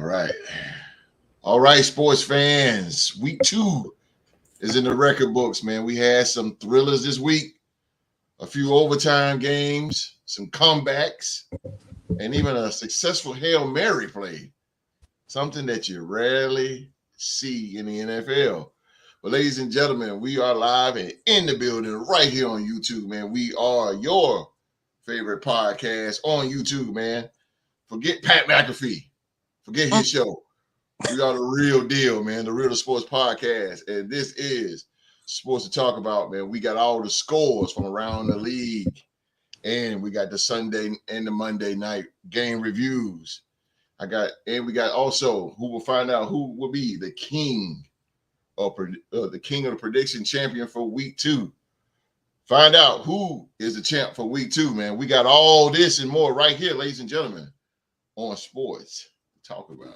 right. All right, sports fans. Week 2 is in the record books, man. We had some thrillers this week, a few overtime games, some comebacks, and even a successful Hail Mary play. Something that you rarely see in the NFL. But ladies and gentlemen, we are live and in the building right here on YouTube, man. We are your favorite podcast on YouTube, man. Forget Pat McAfee. Forget his show. We are the real deal, man. The Real Sports Podcast. And this is Sports to Talk About, man. We got all the scores from around the league. And we got the Sunday and the Monday night game reviews. We got also who will find out who will be the king of the prediction champion for week 2. Find out who is the champ for week 2, man. We got all this and more right here, ladies and gentlemen, on Sports to Talk About.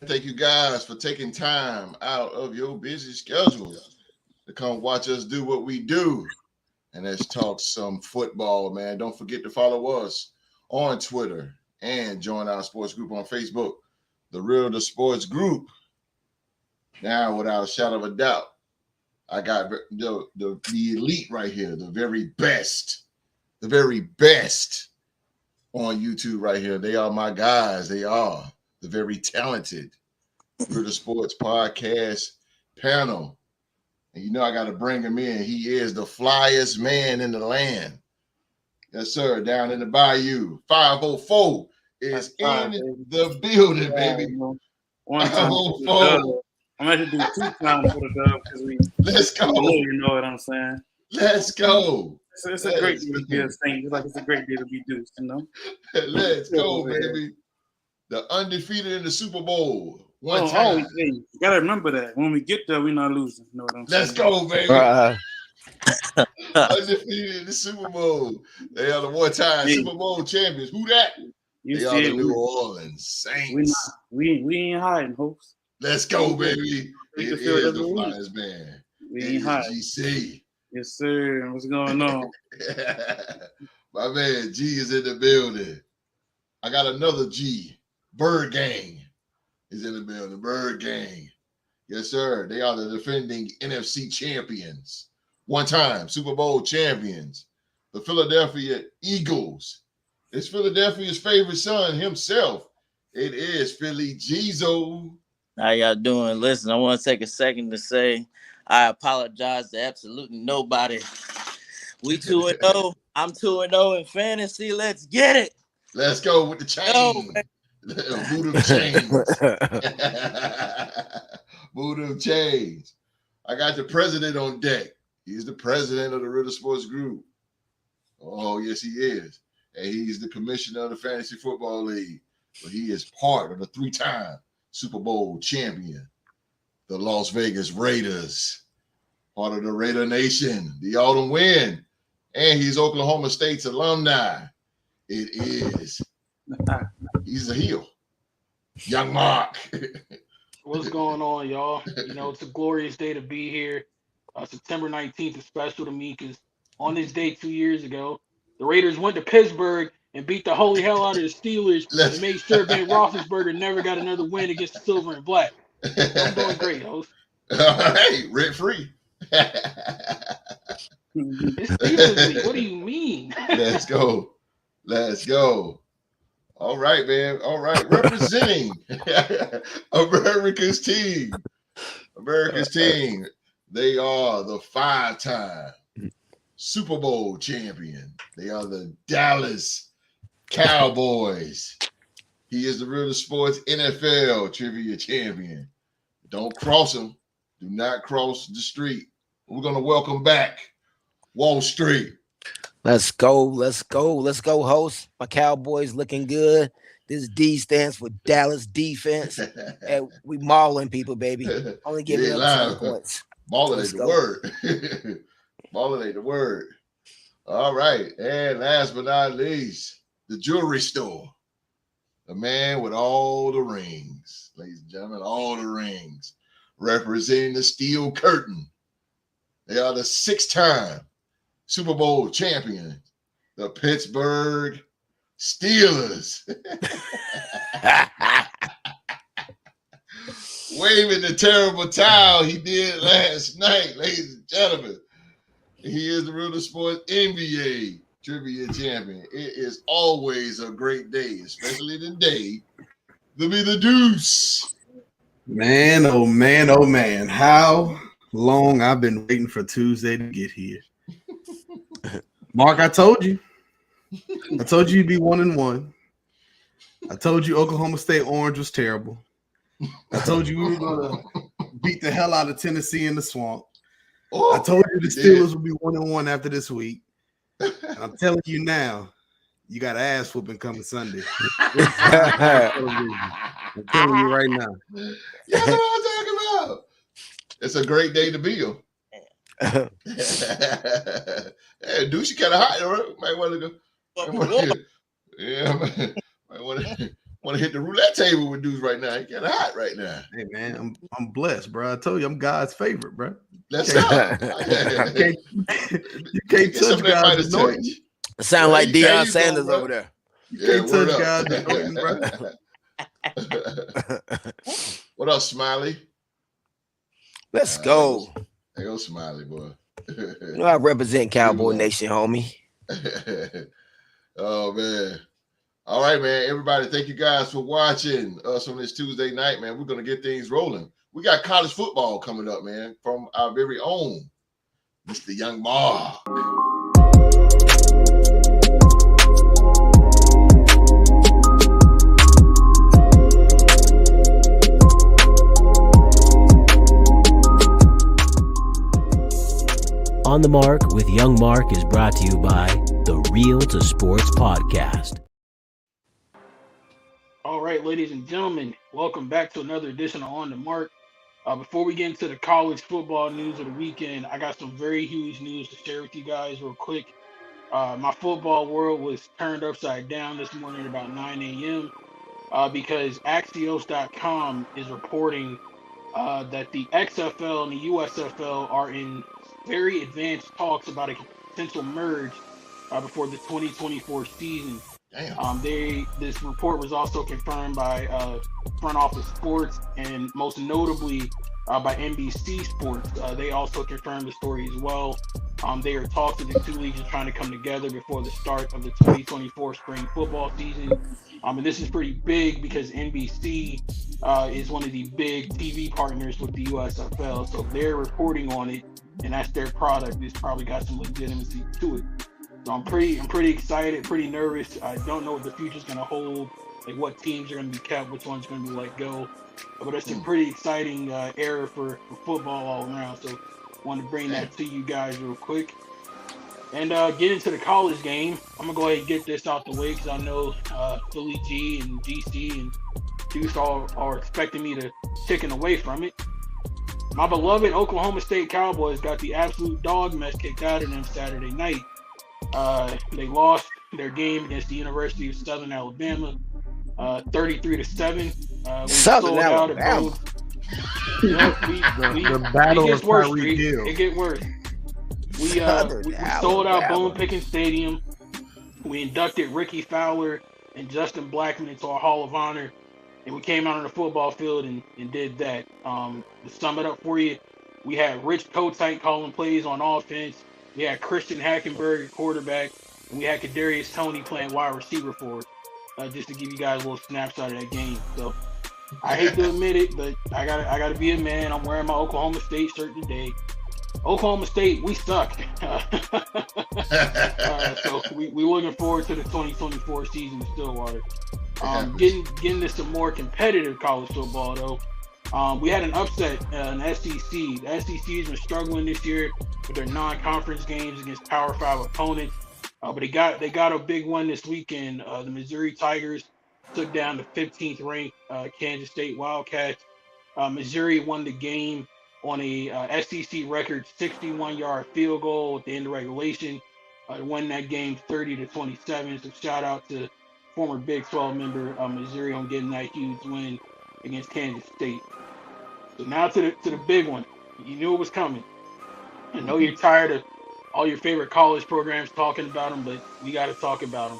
Thank you guys for taking time out of your busy schedule to come watch us do what we do. And let's talk some football, man. Don't forget to follow us on Twitter and join our sports group on Facebook, the Real the Sports Group. Now, without a shadow of a doubt, I got the elite right here, the very best on YouTube right here. They are my guys. They are the very talented Real the Sports Podcast panel. And you know I got to bring him in. He is the flyest man in the land. Yes, sir. Down in the bayou. 504 is in the building, baby. One time. 504. I'm going to do 2 times for the dub because let's go. You know what I'm saying? Let's go. It's a great day to be a Saint. It's like it's a great day to be Deuce, you know? Let's go, baby. The undefeated in the Super Bowl. One time. Hey, you got to remember that. When we get there, we're not losing. You know what I'm saying? Let's go, baby. Undefeated in the Super Bowl. They are the one-time Super Bowl champions. Who that? They are the New Orleans Saints. We ain't hiding, folks. Let's go, baby. It is the Flyers, man. We ain't hiding. GC. Yes, sir. What's going on? My man, G is in the building. I got another G. Bird Gang is in the building. Bird Gang. Yes, sir. They are the defending NFC champions. One-time Super Bowl champions. The Philadelphia Eagles. It's Philadelphia's favorite son himself. It is Philly Jizo. How y'all doing? Listen, I want to take a second to say I apologize to absolutely nobody. We 2-0. I'm 2-0 in fantasy. Let's get it. Let's go with the chain. Voodoo chains. Voodoo chains. I got the president on deck. He's the president of the Real Sports Group. Oh, yes, he is. And he's the commissioner of the Fantasy Football League. but he is part of the 3-time Super Bowl champion, the Las Vegas Raiders, part of the Raider Nation, the Autumn Wind, and he's Oklahoma State's alumni. It is, he's a heel, Young Mark. What's going on, y'all? You know, it's a glorious day to be here. September 19th is special to me because on this day 2 years ago, the Raiders went to Pittsburgh and beat the holy hell out of the Steelers and made sure Ben Roethlisberger never got another win against the Silver and Black. I'm doing great, host. Hey, rent free. It's Steelers Week. What do you mean? Let's go. Let's go. All right, man. All right. Representing America's team. America's team. They are the 5-time Super Bowl champion. They are the Dallas Cowboys. He is the Real Sports NFL trivia champion. Don't cross him. Do not cross the street. We're going to welcome back Wall Street. Let's go. Let's go. Let's go, host. My Cowboys looking good. This D stands for Dallas defense. And we mauling people, baby. Only giving up 7 points. Mauling ain't the word. Mauling ain't the word. All right. And last but not least, the jewelry store. The man with all the rings. Ladies and gentlemen, all the rings. Representing the Steel Curtain. They are the 6-time Super Bowl champion, the Pittsburgh Steelers. Waving the terrible towel he did last night, ladies and gentlemen. He is the Real Sports NBA trivia champion. It is always a great day, especially today, to be the Deuce. Man, oh man, oh man. How long I've been waiting for Tuesday to get here. Mark, I told you you'd be 1-1. I told you Oklahoma State Orange was terrible. I told you we were gonna beat the hell out of Tennessee in the swamp. I told you the Steelers would be 1-1 after this week. And I'm telling you now, you got an ass whooping coming Sunday. I'm telling you right now. You know what I'm talking about. It's a great day to be him. Hey, Deuce, you kind of hot, right? Might want to go. Might want to hit the roulette table with Deuce right now. He kind of hot right now. Hey man, I'm blessed, bro. I told you I'm God's favorite, bro. Let's go. You can't touch God's anointing. Sound like Deion Sanders over there. You can't touch God's anointing, bro. What up, Smiley? Let's go. Hey, go, Smiley, boy. You know I represent Cowboy Nation, homie. Oh, man. All right, man. Everybody, thank you guys for watching us on this Tuesday night, man. We're going to get things rolling. We got college football coming up, man, from our very own Mr. Young Mark. On the Mark with Young Mark is brought to you by the Real to Sports Podcast. All right, ladies and gentlemen, welcome back to another edition of On the Mark. Before we get into the college football news of the weekend, I got some very huge news to share with you guys real quick. My football world was turned upside down this morning at about 9 a.m. Because Axios.com is reporting that the XFL and the USFL are in very advanced talks about a potential merge before the 2024 season. Damn. This report was also confirmed by Front Office Sports and most notably by NBC Sports. They also confirmed the story as well. They are talks that the two leagues are trying to come together before the start of the 2024 spring football season. And this is pretty big because NBC is one of the big TV partners with the USFL. So they're reporting on it, and that's their product. It's probably got some legitimacy to it. So I'm pretty excited, pretty nervous. I don't know what the future's going to hold, like what teams are going to be kept, which one's going to be let go. But it's a pretty exciting era for football all around. So I want to bring that to you guys real quick. And get into the college game. I'm gonna go ahead and get this out the way because I know Philly G and GC and Deuce are expecting me to chicken away from it. My beloved Oklahoma State Cowboys got the absolute dog mess kicked out of them Saturday night. They lost their game against the University of Southern Alabama, 33-7. We Southern sold out Alabama. The battle it of gets worse. Tyreek Hill. It gets worse. We sold out Bone Pickens Stadium. We inducted Ricky Fowler and Justin Blackman into our Hall of Honor, and we came out on the football field and did that. To sum it up for you, we had Rich Kotite calling plays on offense. We had Christian Hackenberg at quarterback, and we had Kadarius Toney playing wide receiver for us. Just to give you guys a little snapshot of that game. So I hate to admit it, but I gotta be a man. I'm wearing my Oklahoma State shirt today. Oklahoma State, we suck. So we looking forward to the 2024 season in Stillwater. Getting to some more competitive college football though. We had an upset in the SEC. The SEC has been struggling this year with their non-conference games against Power 5 opponents. But they got a big one this weekend. The Missouri Tigers took down the 15th ranked Kansas State Wildcats. Missouri won the game on a SEC record 61-yard field goal at the end of regulation. Won that game 30-27. So shout out to former Big 12 member Missouri on getting that huge win against Kansas State. So now to the big one. You knew it was coming. I know you're tired of all your favorite college programs talking about them, but we got to talk about them.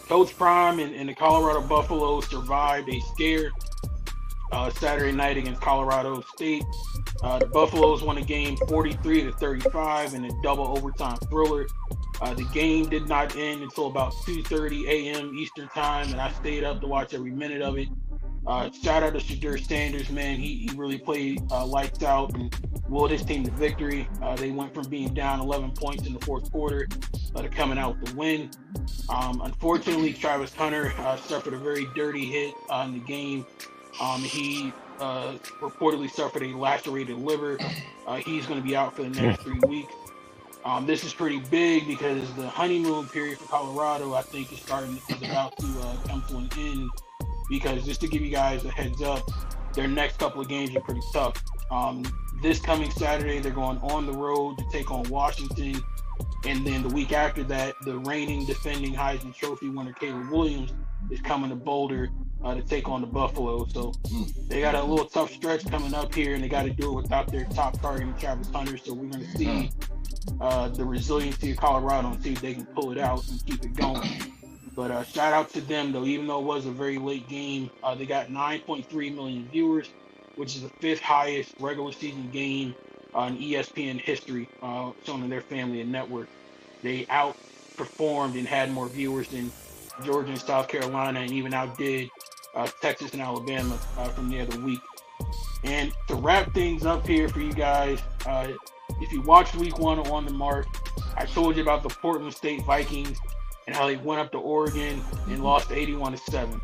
Coach Prime and the Colorado Buffaloes survived a scare Saturday night against Colorado State. The Buffaloes won the game 43-35 in a double overtime thriller. The game did not end until about 2:30 a.m. Eastern time, and I stayed up to watch every minute of it. Shout out to Shadur Sanders, man. He really played lights out and willed his team to victory. They went from being down 11 points in the fourth quarter to coming out with the win. Unfortunately, Travis Hunter suffered a very dirty hit in the game. He reportedly suffered a lacerated liver. He's going to be out for the next 3 weeks. This is pretty big because the honeymoon period for Colorado, I think, is about to come to an end. Because just to give you guys a heads up, their next couple of games are pretty tough. This coming Saturday, they're going on the road to take on Washington. And then the week after that, the reigning defending Heisman Trophy winner, Caleb Williams, is coming to Boulder to take on the Buffalo. So they got a little tough stretch coming up here, and they got to do it without their top target, Travis Hunter. So we're going to see the resiliency of Colorado and see if they can pull it out and keep it going. But shout out to them, though. Even though it was a very late game, they got 9.3 million viewers, which is the 5th highest regular season game in ESPN history, shown on their family and network. They outperformed and had more viewers than Georgia and South Carolina, and even outdid Texas and Alabama from the other week. And to wrap things up here for you guys, if you watched week 1 on the mark, I told you about the Portland State Vikings and how they went up to Oregon and lost 81-7.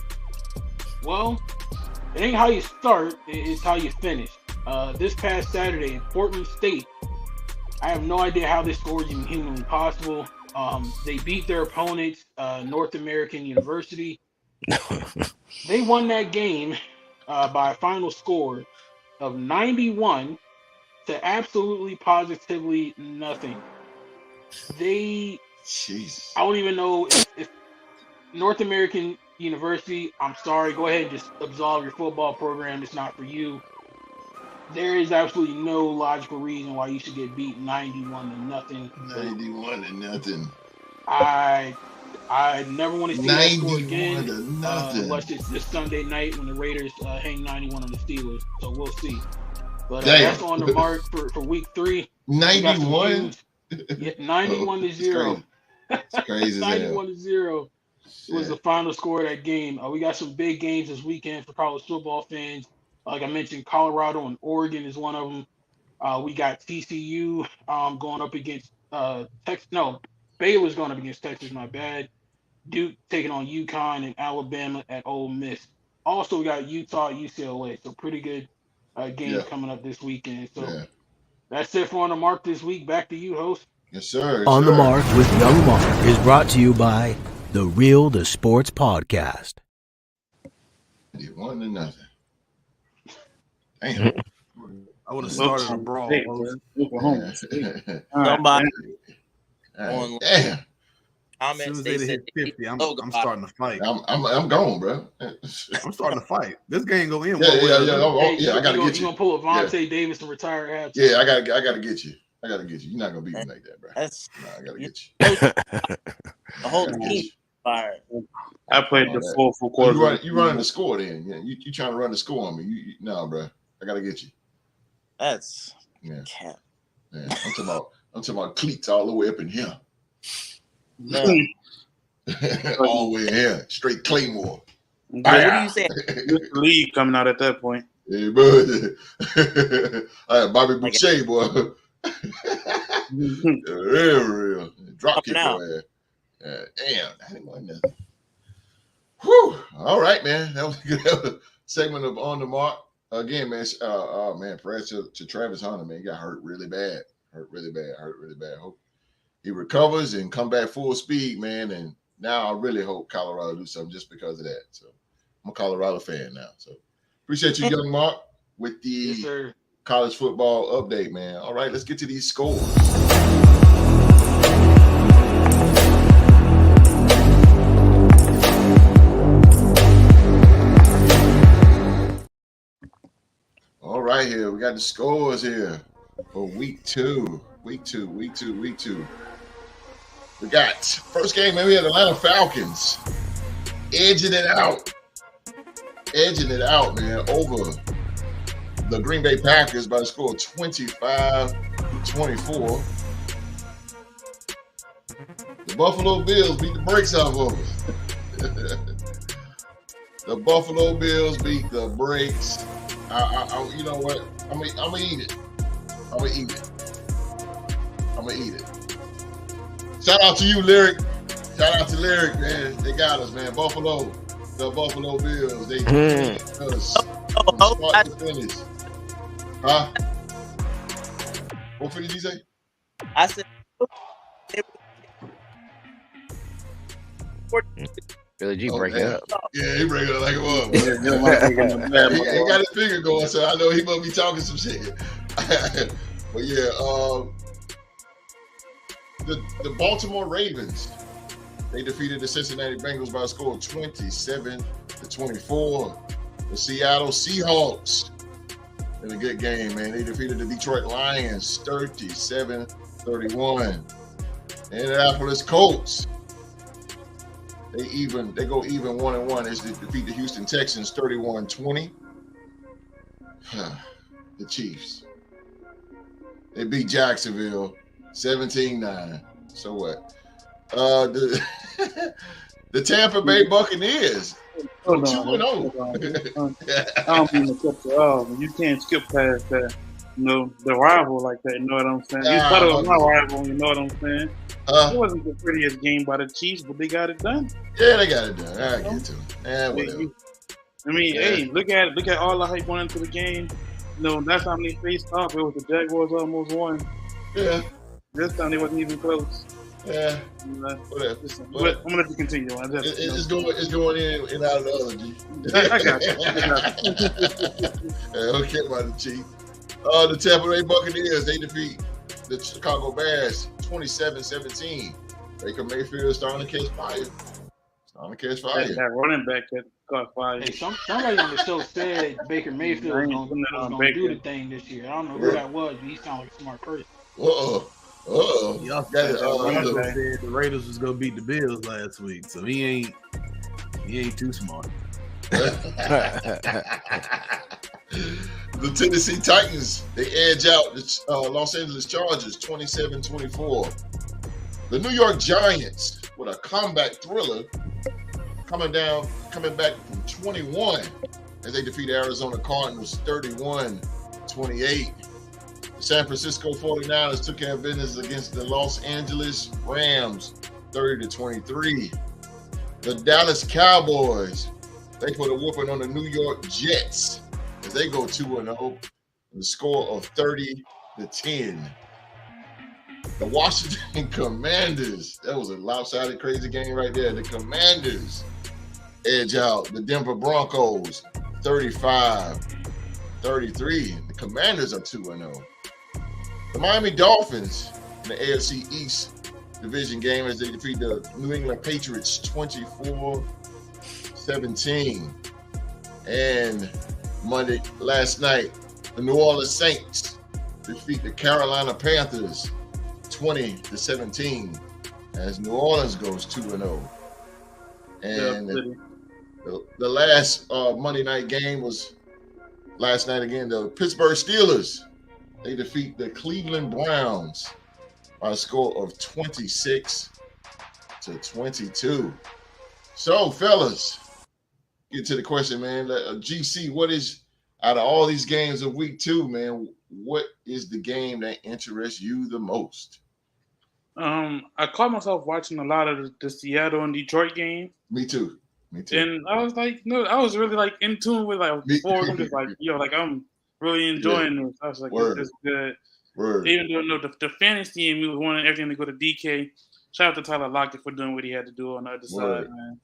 Well, it ain't how you start, it's how you finish. This past Saturday in Portland State, I have no idea how this score is even humanly possible. They beat their opponents, North American University. They won that game by a final score of 91 to absolutely positively nothing. Jeez. I don't even know if North American University, I'm sorry, go ahead and just absolve your football program. It's not for you. There is absolutely no logical reason why you should get beat 91-0. 91-0. I never want to see that score again. 91-0. Unless it's this Sunday night when the Raiders hang 91 on the Steelers. So we'll see. But Damn. that's on the mark for week 3. 91? Yeah, 91-0. It's crazy. 91-0 was the final score of that game. We got some big games this weekend for college football fans. Like I mentioned, Colorado and Oregon is one of them. We got TCU going up against Texas. No, Baylor's going up against Texas. My bad. Duke taking on UConn and Alabama at Ole Miss. Also, we got Utah, UCLA. So pretty good games coming up this weekend. So that's it for On the Mark this week. Back to you, host. Yes, sir. On the Mark with Young Mark is brought to you by the Real to Sports Podcast. One to nothing. Damn. I would have started a brawl. Oklahoma. Somebody Damn. As comments soon as they they said hit 50, I'm starting to fight. I'm gone, bro. I'm starting to fight. This game go in. Yeah. I gotta get you. You gonna pull a Vontae Davis and retire after? Yeah, I gotta get you. You're not gonna beat me like that, bro. that's I gotta get you. the whole team fired. I played the full quarter. You running the score then? Yeah, you trying to run the score on me? No, bro. I gotta get you. That's cap. Yeah, I'm talking about cleats all the way up in here. No. All the way in here, straight Claymore. What do you say? The league coming out at that point. Hey, bud. Bobby Boucher, boy. real. Drop kick your ass. Damn, I didn't want nothing. Whew. All right, man. That was a good segment of On the Mark. Again, man. Prayers to Travis Hunter, man. He got hurt really bad. Hope he recovers and come back full speed, man. And now I really hope Colorado do something just because of that. So I'm a Colorado fan now. So appreciate you, Young Mark, with the college football update, man. All right, let's get to these scores. All right, here we got the scores here for week two. We got first game, man. We had Atlanta Falcons edging it out, man, over the Green Bay Packers by the score of 25-24. The Buffalo Bills beat the brakes off of us. The Buffalo Bills beat the brakes. You know what? I'm gonna eat it. Shout out to you, Lyric. Shout out to Lyric, man. They got us, man. Buffalo, the Buffalo Bills. They beat us from start to finish. Huh? What did you say? I said. Billy G breaking up. Yeah, he breaking up like it was. He got his finger going, so I know he must be talking some shit. But yeah, the Baltimore Ravens, they defeated the Cincinnati Bengals by a score of 27-24. The Seattle Seahawks in a good game, man. They defeated the Detroit Lions 37-31. The Indianapolis Colts, they go even 1-1 as they defeat the Houston Texans 31-20. The Chiefs, they beat Jacksonville 17-9. So what? The Tampa Bay Buccaneers 2-0. I don't mean to cut you off, but you can't skip past that. You know, the rival like that. You know what I'm saying? He's part of my rival. You know what I'm saying? It wasn't the prettiest game by the Chiefs, but they got it done. Yeah, they got it done. I get to it. Whatever. I mean, hey, look at it. Look at all the hype went into the game. You know, that's how they faced off. It was the Jaguars almost won. Yeah. This time they wasn't even close. Yeah. Whatever. But I'm gonna let you continue. It's going in and out of the other G. I got you. Don't care about the Chiefs. The Tampa Bay Buccaneers, they defeat the Chicago Bears 27-17. Baker Mayfield starting to catch fire. That running back that caught fire. Hey, somebody on the show said Baker Mayfield was gonna do the thing this year. I don't know who that was, but he sounded like a smart person. Y'all said the Raiders was gonna beat the Bills last week, so he ain't too smart. The Tennessee Titans, they edge out the Los Angeles Chargers 27-24. The New York Giants with a comeback thriller coming back from 21 as they defeat Arizona Cardinals 31-28. The San Francisco 49ers took care of business against the Los Angeles Rams 30-23. The Dallas Cowboys, they put a whooping on the New York Jets as they go 2-0 with a score of 30-10. The Washington Commanders. That was a lopsided, crazy game right there. The Commanders edge out the Denver Broncos 35-33. The Commanders are 2-0. The Miami Dolphins in the AFC East division game as they defeat the New England Patriots 24-17. And last night, the New Orleans Saints defeat the Carolina Panthers 20-17 as New Orleans goes 2-0. And the last Monday night game was last night again. The Pittsburgh Steelers, they defeat the Cleveland Browns by a score of 26-22. So, fellas, get to the question, man. GC, what is, out of all these games of week 2, man, what is the game that interests you the most? I caught myself watching a lot of the Seattle and Detroit game. Me too. And I was like, no, I was really like in tune with like before. I'm just like, like I'm really enjoying this. I was like, this is good. Even though the fantasy and we was wanting everything to go to DK. Shout out to Tyler Lockett for doing what he had to do on the other side, man.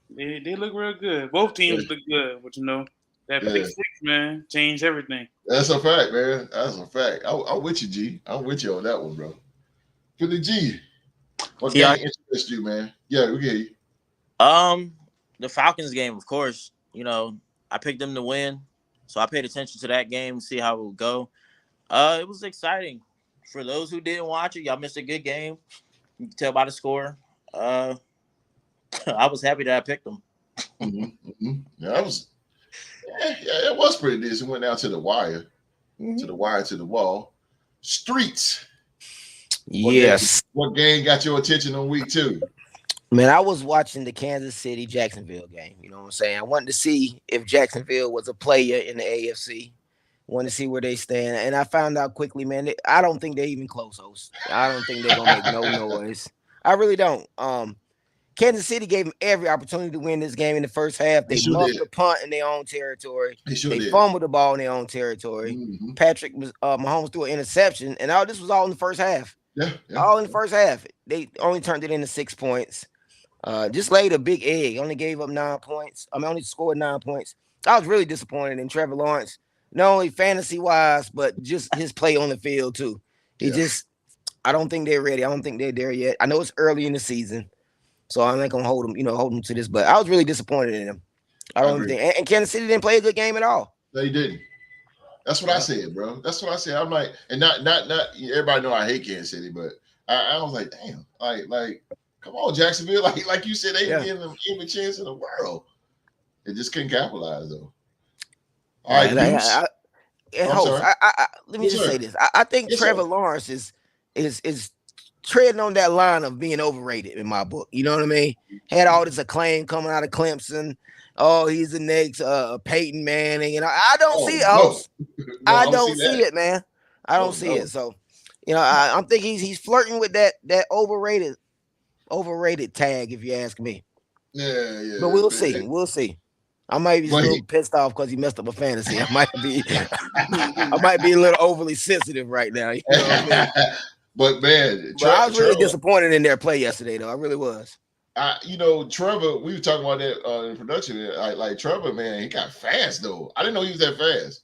They look real good. Both teams look good, but that pick 6, man, changed everything. That's a fact, man. That's a fact. I'm with you, G. I'm with you on that one, bro. For the G, what game interests you, man? Yeah, we get you. The Falcons game, of course. I picked them to win, so I paid attention to that game and see how it would go. It was exciting. For those who didn't watch it, y'all missed a good game. You can tell by the score. I was happy that I picked them. Yeah, it was pretty decent. Went down to the wire, to the wall. Streets. Yes. What game got your attention on week 2? Man, I was watching the Kansas City Jacksonville game. You know what I'm saying? I wanted to see if Jacksonville was a player in the AFC. Want to see where they stand, and I found out quickly, man. I don't think they're even close, host. I don't think they're gonna make no noise. I really don't. Kansas City gave them every opportunity to win this game in the first half. They muffed the punt in their own territory. They fumbled the ball in their own territory. Patrick Mahomes threw an interception, and all this was all in the first half. All in the first half. They only turned it into 6 points. Just laid a big egg. Only gave up 9 points. Only scored 9 points. I was really disappointed in Trevor Lawrence, not only fantasy-wise, but just his play on the field, too. I don't think they're ready. I don't think they're there yet. I know it's early in the season, so I'm not going to hold them to this, but I was really disappointed in them. I don't think, and Kansas City didn't play a good game at all. They didn't. That's what I said, bro. That's what I said. I'm like, and not everybody know I hate Kansas City, but I was like, damn, like, come on, Jacksonville. Like you said, they didn't give them a chance in the world. They just couldn't capitalize, though. All right, let me just say this. I think Trevor Lawrence is treading on that line of being overrated in my book. You know what I mean? Had all this acclaim coming out of Clemson. Oh, he's the next Peyton Manning. I don't see it. I don't see it, man. I don't see it. So, I'm thinking he's flirting with that overrated tag, if you ask me. Yeah. But we'll see. We'll see. I might be a little pissed off because he messed up a fantasy. I might be a little overly sensitive right now. You know what I mean? But man, I was really disappointed in their play yesterday, though. I really was. Trevor, we were talking about that in production. Like Trevor, man, he got fast though. I didn't know he was that fast.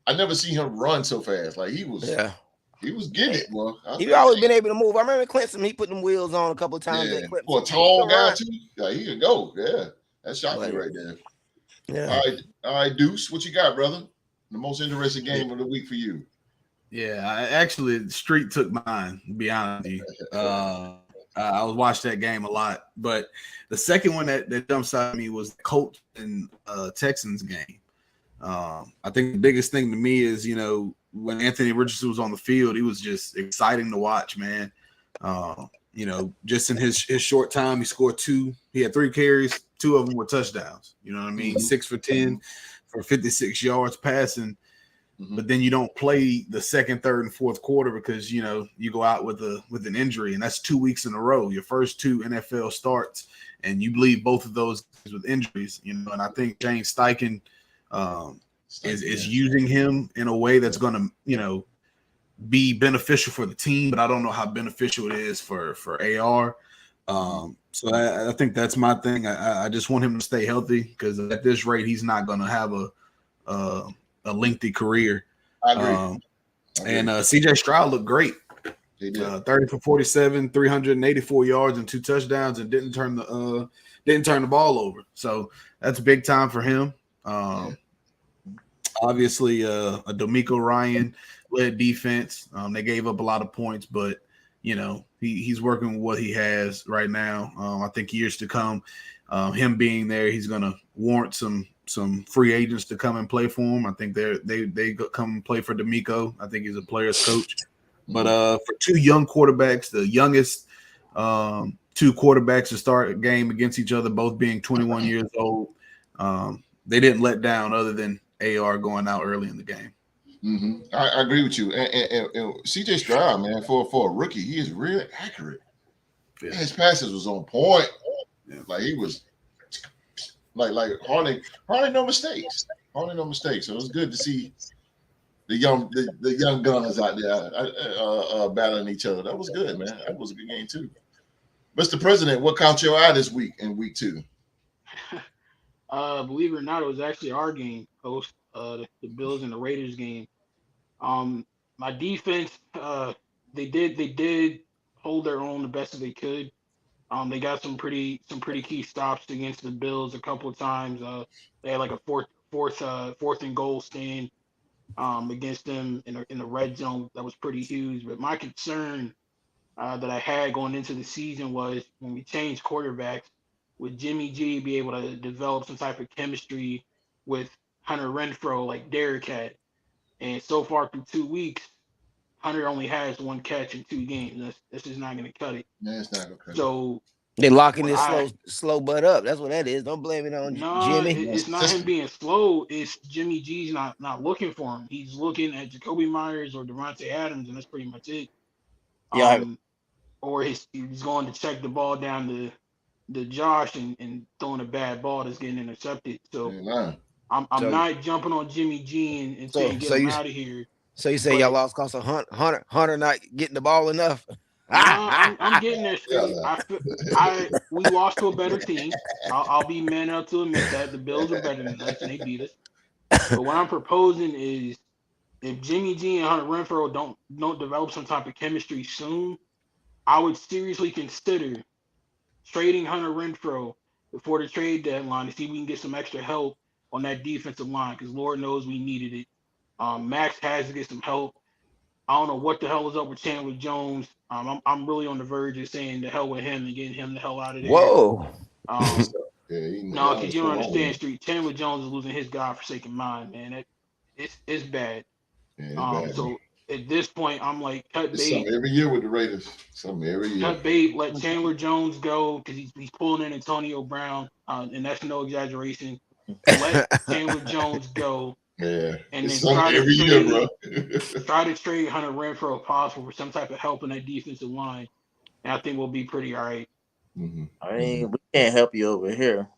I never seen him run so fast. Like he was getting it, bro. He's always been able to move. I remember Clemson, he put them wheels on a couple of times. Yeah. For a tall guy too, he could go. Yeah, that's shocking right there. Yeah. All right, Deuce, what you got, brother? The most interesting game of the week for you. Yeah, the street took mine, to be honest with you. I was watching that game a lot, but the second one that jumps out at me was the Colts and Texans game. I think the biggest thing to me is, when Anthony Richardson was on the field, he was just exciting to watch, man. Just in his short time, he scored 2. He had 3 carries. 2 of them were touchdowns. You know what I mean? 6 for 10 for 56 yards passing. But then you don't play the second, third, and fourth quarter because you go out with an injury, and that's 2 weeks in a row. Your first 2 NFL starts, and you leave both of those with injuries. And I think James Steichen is using him in a way that's going to be beneficial for the team, but I don't know how beneficial it is for AR. So I think that's my thing. I just want him to stay healthy because at this rate, he's not going to have a lengthy career. I agree. And CJ Stroud looked great. He did. 30 for 47, 384 yards and 2 touchdowns, and didn't turn the ball over. So that's big time for him. Obviously, a D'Amico Ryan led defense. They gave up a lot of points, but he's working with what he has right now. I think years to come, him being there, he's going to warrant some free agents to come and play for him. I think they come and play for D'Amico. I think he's a player's coach. But for 2 young quarterbacks, the youngest 2 quarterbacks to start a game against each other, both being 21 years old, they didn't let down other than AR going out early in the game. Mm-hmm. I agree with you. And CJ Stroud, man, for a rookie, he is really accurate. Yeah. His passes was on point. Yeah. Like he was like hardly no mistakes. Hardly no mistakes. So it was good to see the young gunners out there battling each other. That was good, man. That was a good game too. Mr. President, what caught your eye this week in week 2? Believe it or not, it was actually our game, host, the Bills and the Raiders game. My defense, they did hold their own the best that they could. They got some pretty key stops against the Bills a couple of times. They had like a fourth and goal stand against them in the red zone that was pretty huge. But my concern that I had going into the season was when we changed quarterbacks, would Jimmy G be able to develop some type of chemistry with Hunter Renfrow like Derek had? And so far through 2 weeks, Hunter only has 1 catch in 2 games. That's just not going to cut it. Yeah, it's not going to cut it. So they're locking this slow butt up. That's what that is. Don't blame it on Jimmy. It's not him being slow. It's Jimmy G's not looking for him. He's looking at Jacoby Myers or Devontae Adams, and that's pretty much it. Yeah. Or he's going to check the ball down to Josh and throwing a bad ball that's getting intercepted. So I'm not jumping on Jimmy G and saying get him out of here. So you say y'all lost because of Hunter not getting the ball enough? I'm getting there. We lost to a better team. I'll be man up to admit that the Bills are better than us and they beat us. But what I'm proposing is if Jimmy G and Hunter Renfrow don't develop some type of chemistry soon, I would seriously consider trading Hunter Renfrow before the trade deadline to see if we can get some extra help on that defensive line because Lord knows we needed it. Max has to get some help. I don't know what the hell is up with Chandler Jones. I'm really on the verge of saying the hell with him and getting him the hell out of there. Whoa. No, because you don't understand, Street. Chandler Jones is losing his godforsaken mind, man. It's bad. Yeah, it's bad. So at this point, I'm like, cut bait. Every year with the Raiders. Something every year. Cut bait, let Chandler Jones go because he's pulling in Antonio Brown, and that's no exaggeration. Let Chandler Jones go. Yeah. And then try to trade Hunter Renfrow if possible for some type of help in that defensive line. And I think we'll be pretty all right. Mm-hmm. I mean, we can't help you over here.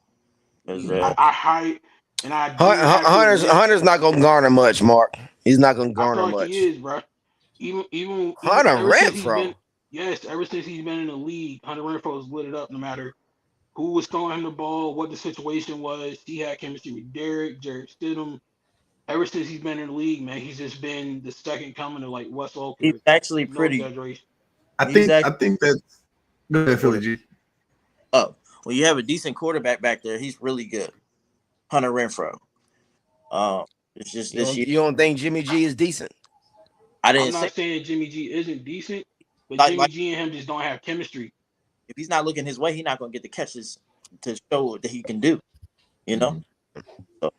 Hunter's not gonna garner much, Mark. He's not gonna garner much. He is, bro. Even Hunter Renfrow. Ever since he's been in the league, Hunter Renfrow has lit it up no matter who was throwing him the ball, what the situation was. He had chemistry with Jarrett Stidham. Ever since he's been in the league, man, he's just been the second coming of like Wes Welker. He's actually pretty. I think that's go ahead, Philly G. Oh, well, you have a decent quarterback back there. He's really good, Hunter Renfrow. It's just this year. You don't think Jimmy G is decent? I'm not saying Jimmy G isn't decent, but Jimmy G and him just don't have chemistry. If he's not looking his way, he's not going to get the catches to show that he can do. You know. So.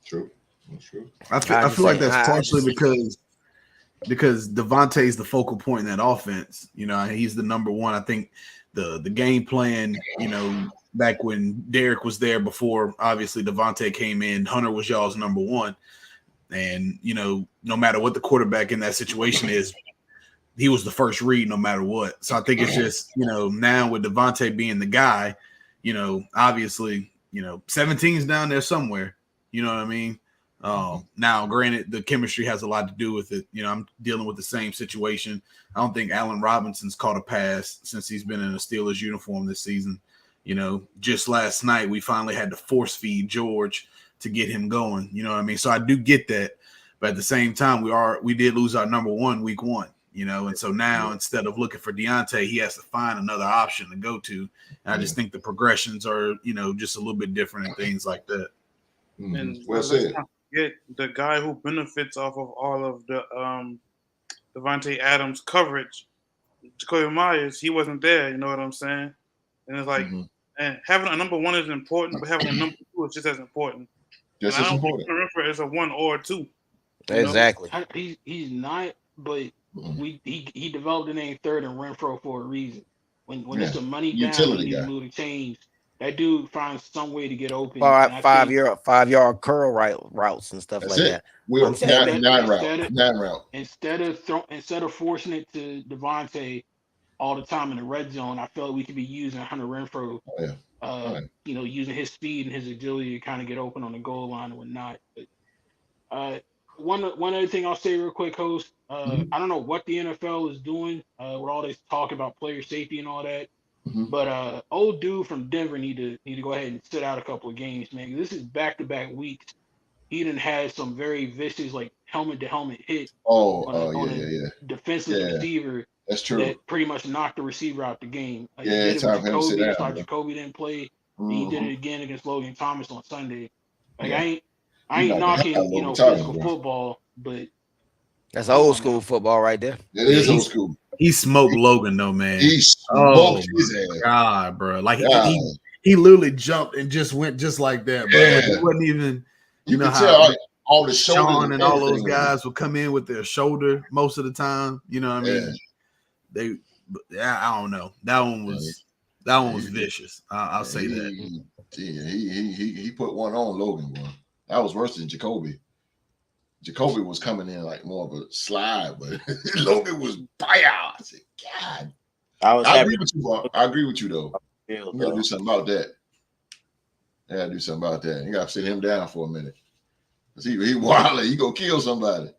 True. That's true. I feel like that's partially because Devontae's the focal point in that offense. You know, he's the number one. I think the game plan, you know, back when Derek was there before, obviously Devontae came in, Hunter was y'all's number one. And, you know, no matter what the quarterback in that situation is, he was the first read no matter what. So I think it's just, you know, now with Devontae being the guy, you know, obviously, you know, 17's down there somewhere. You know what I mean? Now, granted, the chemistry has a lot to do with it. You know, I'm dealing with the same situation. I don't think Allen Robinson's caught a pass since he's been in a Steelers uniform this season. You know, just last night we finally had to force feed George to get him going. You know what I mean? So I do get that, but at the same time, we did lose our number one week 1. You know, and so now instead of looking for Deontay, he has to find another option to go to. And I just think the progressions are, you know, just a little bit different and things like that. And well said. Get the guy who benefits off of all of the Devontae Adams coverage, Jacoby Myers, he wasn't there. You know what I'm saying? And it's like, and having a number 1 is important, but having a number 2 is just as important. Just as important. It's a 1 or 2. Exactly. He's not, but he developed the name third and Renfro for a reason. When it's a money down and you move to change, that dude finds some way to get open. 5-yard curl routes and stuff like that. We're 9 route. Instead of forcing it to Devontae all the time in the red zone, I felt we could be using Hunter Renfro. You know, using his speed and his agility to kind of get open on the goal line and whatnot. But one other thing I'll say real quick, host. I don't know what the NFL is doing with all this talk about player safety and all that. But old dude from Denver need to go ahead and sit out a couple of games, man. This is back-to-back weeks. He done had some very vicious, like helmet-to-helmet hit on a defenseless receiver. That's true. That pretty much knocked the receiver out the game. He did it with Jacoby. It's like Jacoby didn't play. He did it again against Logan Thomas on Sunday. Like I ain't knocking physical football, but that's old school football right there. It is old school. He smoked Logan though, man. He smoked his ass. God, bro. Like he literally jumped and just went just like that, bro. Like, it wasn't even you know how all the Sean and all those guys would come in with their shoulder most of the time. You know what I mean? I don't know. That one was vicious. I'll say that. He put one on Logan, bro. That was worse than Jacoby. Jacoby was coming in like more of a slide, but Logan was fire. I said, God. I agree with you, bro. I agree with you, though. You got to do something about that. You got to do something about that. You got to sit him down for a minute. He wild. He going to kill somebody.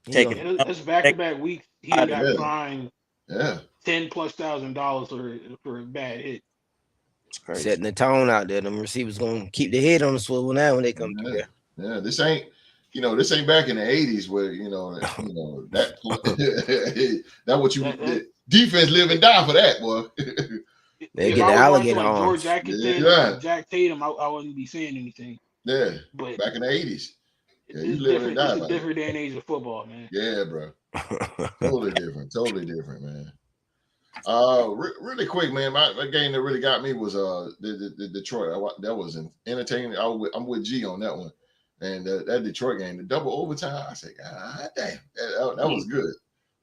It's back-to-back weeks. He got fined $10,000+ for a bad hit. Setting the tone out there. Them receivers going to keep the head on the swivel now when they come through there. Yeah, this ain't back in the 80s where that what you defense live and die for that, boy. They get the alligator on. George Atkinson, Jack Tatum, I wouldn't be saying anything. Yeah, but back in the 80s. Yeah, you live and die. It's a different day and age of football, man. Yeah, bro. Totally different, man. Really quick, man. My game that really got me was the Detroit. That was entertaining. I'm with G on that one, and that Detroit game, the double overtime. I said, God damn, that was good.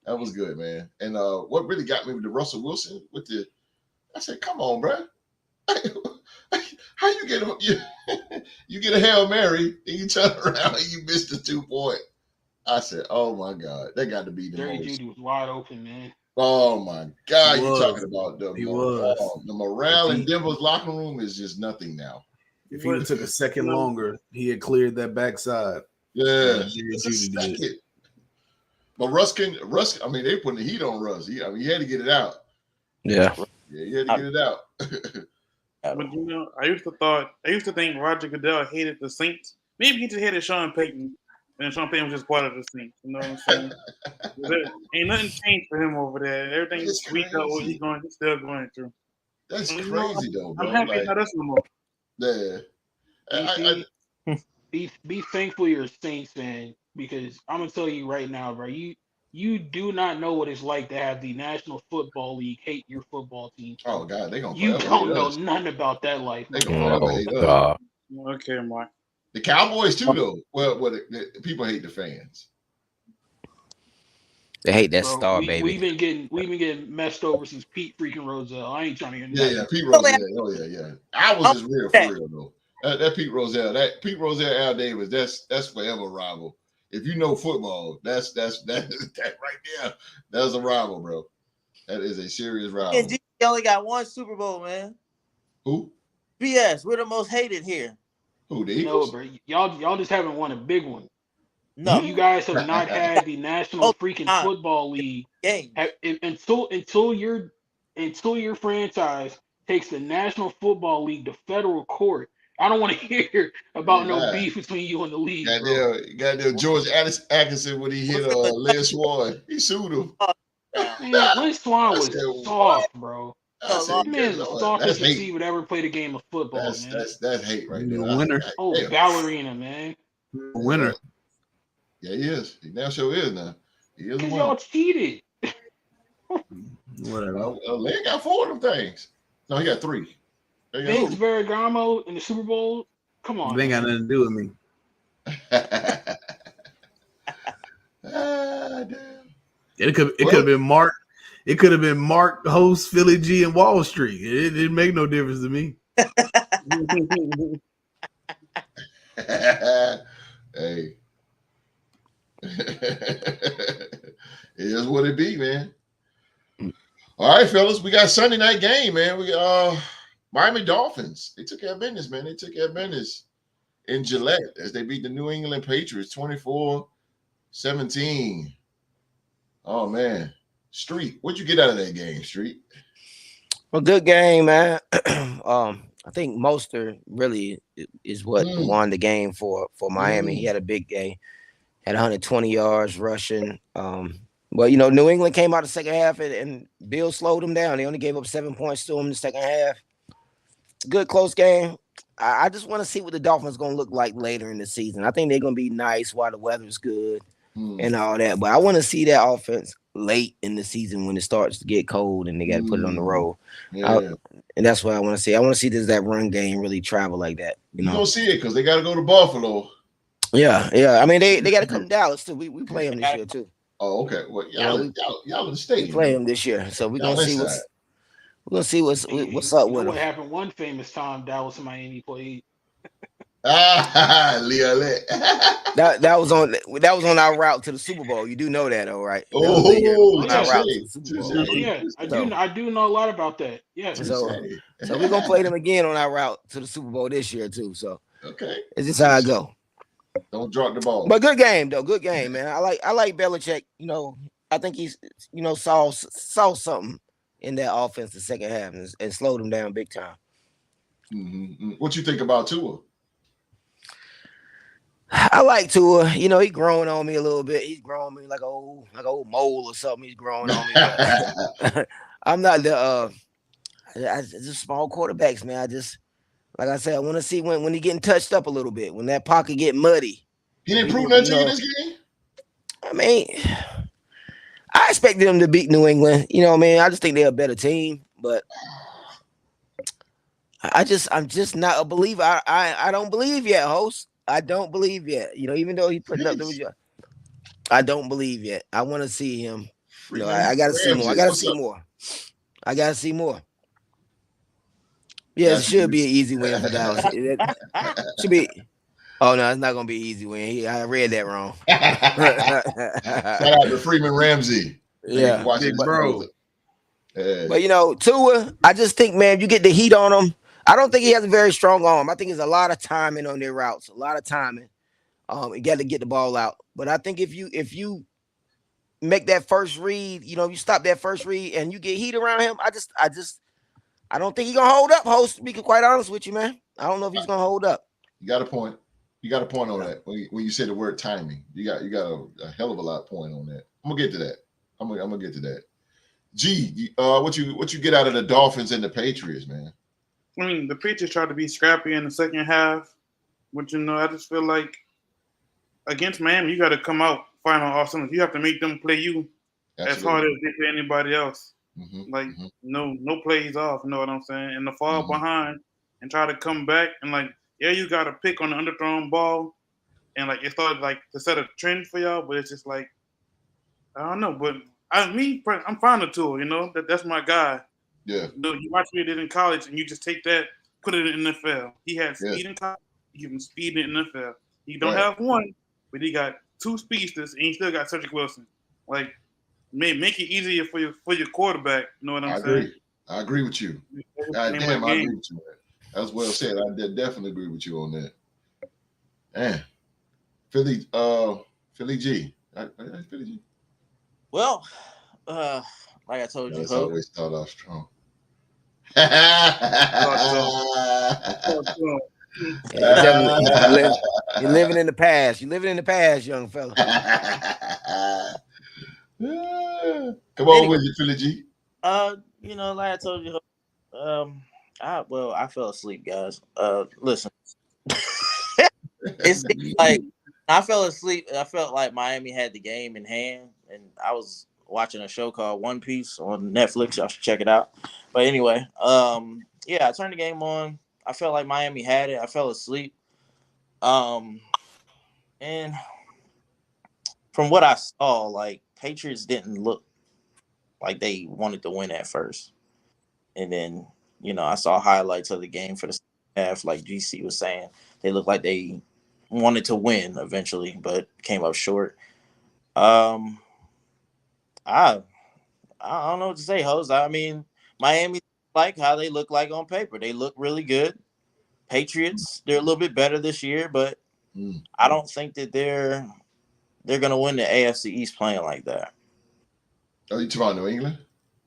That was good, man. And what really got me with the Russell Wilson I said, come on, bro. How you get a Hail Mary and you turn around and you missed the 2-point? I said, oh my God, that got to be the Jerry most. Jeudy was wide open, man. Oh my God, you're talking about the morale in Denver's locker room is just nothing now. If he took a second longer, he had cleared that backside. Yeah, but Russ, I mean, they putting the heat on Russ. He had to get it out. Yeah, he had to get it out. But I used to think Roger Goodell hated the Saints. Maybe he just hated Sean Payton, and Sean Payton was just part of the Saints. You know what I'm saying? Ain't nothing changed for him over there. Everything's sweet out what he's still going through. That's crazy, though, bro. I'm happy not us no more. Yeah. Be thankful you're a Saints fan, because I'm gonna tell you right now, bro. You do not know what it's like to have the National Football League hate your football team. Oh God, they gonna. You don't know nothing about that life. They gonna hate us. Okay, Mark. The Cowboys too, though. Well, the people hate the fans. They hate that star, baby. We've been getting messed over since Pete freaking Rozelle. I ain't trying to hear nothing. Yeah, Pete Rozelle. Oh yeah. I was just real for real though. That Pete Rozelle, Al Davis. That's forever rival. If you know football, that right there. That's a rival, bro. That is a serious rival. And he only got one Super Bowl, man. Who? BS. We're the most hated here. Who, the No, Eagles? bro. Y'all just haven't won a big one. No, You guys have not had the National freaking Football League until your franchise takes the National Football League to federal court. I don't want to hear about no beef between you and the league, bro. Goddamn George Atkinson when he hit Lynn Swan. He sued him. Man, Lynn Swan was soft, bro. That man's the softest receiver to ever play the game of football, man. That's hate right there. Winner. Ballerina, man. Winner. Yeah, he is. He now sure is now. He is a winner. Y'all cheated. Whatever. Lynn got 4 of them things. No, he got 3. Vince Ferragamo in the Super Bowl. Come on. They ain't got nothing to do with me. Damn. It could have been Mark. It could have been Mark host Philly G and Wall Street. It didn't make no difference to me. Hey. It is what it be, man. All right, fellas, we got Sunday night game, man. We Miami Dolphins. They took care of business, man. They took care of business in Gillette as they beat the New England Patriots 24-17. Oh man. Street, what'd you get out of that game, Street? Well, good game, man. I think Mostert really is what won the game for Miami. He had a big game, had 120 yards rushing. But New England came out the second half and Bill slowed them down. They only gave up 7 points to them in the second half. Good close game. I just want to see what the Dolphins going to look like later in the season. I think they're going to be nice while the weather's good and all that. But I want to see that offense late in the season when it starts to get cold and they got to put it on the road. Yeah. And that's what I want to see. I want to see that run game really travel like that. You don't see it because they got to go to Buffalo. Yeah. I mean, they got to come to Dallas too. We play them this year too. Oh, okay. Well, y'all in the state. We play them this year, so we're gonna see what's up with them. What happened one famous time Dallas and Miami played. That was on our route to the Super Bowl. You do know that, all right? I do know a lot about that. Yeah. So we're gonna play them again on our route to the Super Bowl this year too. So okay, it's just how I go. Don't drop the ball. But good game though. Good game, man. I like Belichick. I think he's saw something in that offense the second half and slowed him down big time. Mm-hmm. What you think about Tua? I like Tua. He growing on me a little bit. He's growing me like old mole or something. He's growing on me. I'm not just small quarterbacks, man. I just, like I said, I want to see when he getting touched up a little bit, when that pocket get muddy. He didn't prove nothing to you in this game? I mean, I expected them to beat New England. I just think they're a better team, but I'm just not a believer. I don't believe yet, host. I don't believe yet. Even though he put up the I don't believe yet. I want to see him. I got to see more. I got to see more. Yeah, it should be an easy win for Dallas. It should be. Oh no, it's not gonna be an easy win. I read that wrong. Shout out to Freeman Ramsey. Yeah, bro. But Tua, I just think, man, you get the heat on him. I don't think he has a very strong arm. I think it's a lot of timing on their routes, a lot of timing. You got to get the ball out. But I think if you make that first read, you stop that first read and you get heat around him, I don't think he's gonna hold up, host. To be quite honest with you, man. I don't know if he's gonna hold up. You got a point. You got a point on that. When you say the word timing, you got a hell of a lot of point on that. I'm gonna get to that. I'm gonna get to that. G, what you get out of the Dolphins and the Patriots, man? I mean, the Patriots tried to be scrappy in the second half, but I just feel like against Miami, you got to come out final awesome. You have to make them play you as hard as they play anybody else. No plays off. You know what I'm saying? And to fall behind and try to come back and you got to pick on the underthrown ball, and it started to set a trend for y'all. But it's just I don't know. But I'm fine with Tua. That's my guy. Yeah. You watch what he did in college, and you just take that, put it in the NFL. He had speed in college. You give him speed in the NFL. He don't have one, but he got 2 speedsters, and he still got Cedric Wilson. Make it easier for your quarterback. You know what I'm saying? I agree with you. God damn, I agree with you. That's well said. I definitely agree with you on that. Man, Philly G. Philly G. Well, like I told you, Let's always start off strong. You're living in the past. You're living in the past, young fella. Come on with you, Philly G. Like I told you, I fell asleep, guys. Listen, it's like I fell asleep. I felt like Miami had the game in hand, and I was watching a show called One Piece on Netflix. Y'all should check it out. But anyway, I turned the game on. I felt like Miami had it. I fell asleep. And from what I saw, like Patriots didn't look like they wanted to win at first. And then, I saw highlights of the game for the second half, like GC was saying. They looked like they wanted to win eventually, but came up short. I don't know what to say, Jose. I mean, Miami like how they look like on paper. They look really good. Patriots, they're a little bit better this year, but I don't think that they're going to win the AFC East playing like that. Are you talking about New England?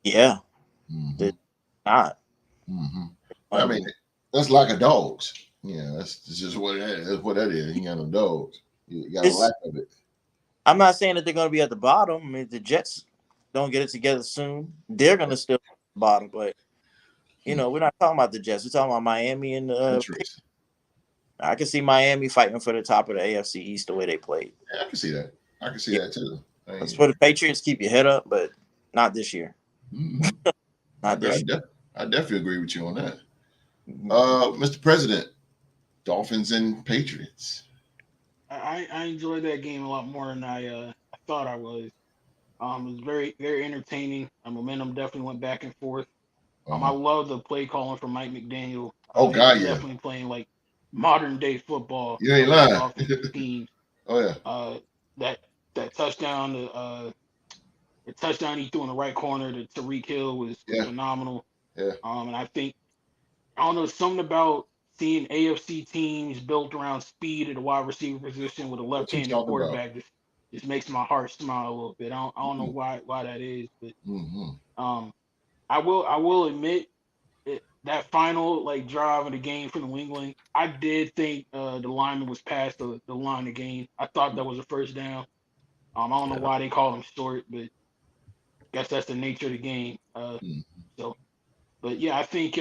Yeah. Mm-hmm. Not. Mm-hmm. I mean, that's like a dogs. Yeah, that's just what it is. That's what that is. You got no dogs. You got a lack of it. I'm not saying that they're going to be at the bottom. I mean, the Jets don't get it together soon, they're going to still be at the bottom. But, we're not talking about the Jets. We're talking about Miami and I can see Miami fighting for the top of the AFC East the way they played. Yeah, I can see that. I can see that too. It's for the Patriots, keep your head up, but not this year. Mm-hmm. Not this year. I definitely agree with you on that. Mr. President, Dolphins and Patriots. I enjoyed that game a lot more than I thought I was. It was very, very entertaining. Momentum definitely went back and forth. I love the play calling from Mike McDaniel. Definitely playing like modern day football. You ain't lying. Teams. Oh yeah. That touchdown, the touchdown he threw in the right corner to Tyreek Hill was phenomenal. Yeah. And I think something about seeing AFC teams built around speed at the wide receiver position with a left-handed quarterback just makes my heart smile a little bit. I don't know why that is, but I will admit that final drive of the game for New England, I did think the lineman was past the line of the game. I thought that was a first down. I don't know why they called him short, but I guess that's the nature of the game. But yeah, I think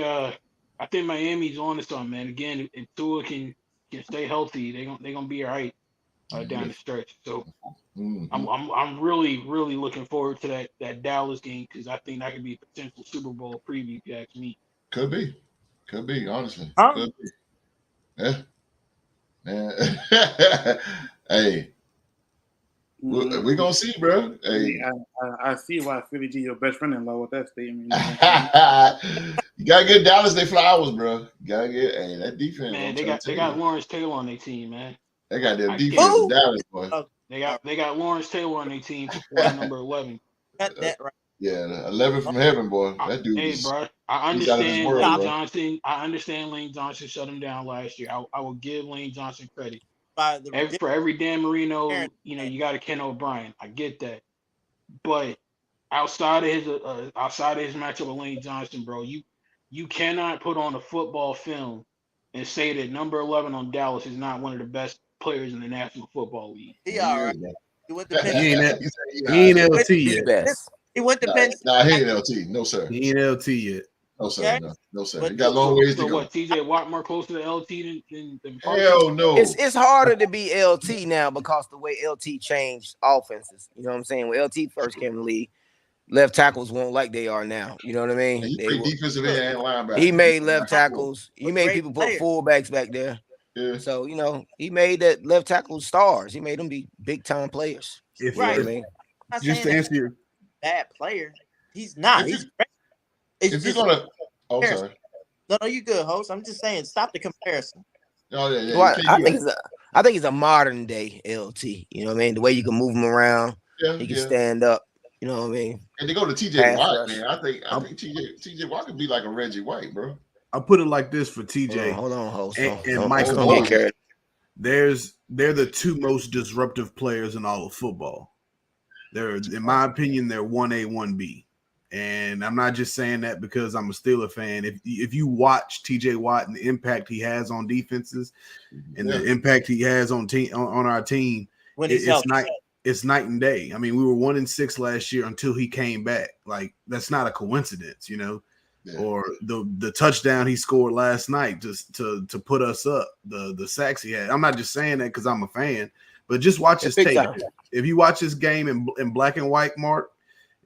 Miami's on to something, man. Again, if Tua can stay healthy, they're gonna be all right down the stretch. So I'm really, really looking forward to that Dallas game because I think that could be a potential Super Bowl preview if you ask me. Could be, honestly. Could be. Yeah. Hey. We're gonna see, bro. Hey. I see why Philly G your best friend-in-law with that statement. You gotta get Dallas their flowers, bro. You gotta get that defense. Man, they got Lawrence Taylor on their team, man. They got their defense in Dallas, boy. They got Lawrence Taylor on their team for number 11. Got that right. Yeah, 11 from heaven, boy. That dude. Hey, bro, I understand Lane Johnson. I understand Lane Johnson shut him down last year. I will give Lane Johnson credit. For every Dan Marino, you got a Ken O'Brien. I get that, but outside of his matchup with Lane Johnson, bro, you cannot put on a football film and say that number 11 on Dallas is not one of the best players in the National Football League. He all right. He went to Penn. He ain't LT yet. He went to Penn. Nah, he ain't LT. No, sir. He ain't LT yet. No, sir. No, sir. He got a long ways to go. What, TJ Watt more close to the LT than Hell no. It's harder to be LT now because the way LT changed offenses. You know what I'm saying? When LT first came in the league, left tackles weren't like they are now. You know what I mean? He played defensive end and linebacker. He made left tackles. He made people put fullbacks back there. Yeah. So, he made that left tackle stars. He made them be big time players. Just to answer your bad player. He's not. He's great. If you're gonna, sorry. No, you good, host. I'm just saying, stop the comparison. Oh yeah. Well, I think he's a modern day LT. You know what I mean? The way you can move him around, he can stand up. You know what I mean? And they go to TJ Watt, man. I think TJ Watt could be like a Reggie White, bro. I'll put it like this for TJ. Hold on, host. And Michael. they're the two most disruptive players in all of football. They're, in my opinion, they're 1A, 1B. And I'm not just saying that because I'm a Steeler fan. If you watch TJ Watt and the impact he has on defenses and the impact he has on our team, it's night and day. I mean, we were 1-6 last year until he came back. Like, that's not a coincidence, you know. Yeah. Or the touchdown he scored last night just to put us up, the sacks he had. I'm not just saying that because I'm a fan, but just watch his tape. If you watch this game in black and white, Mark,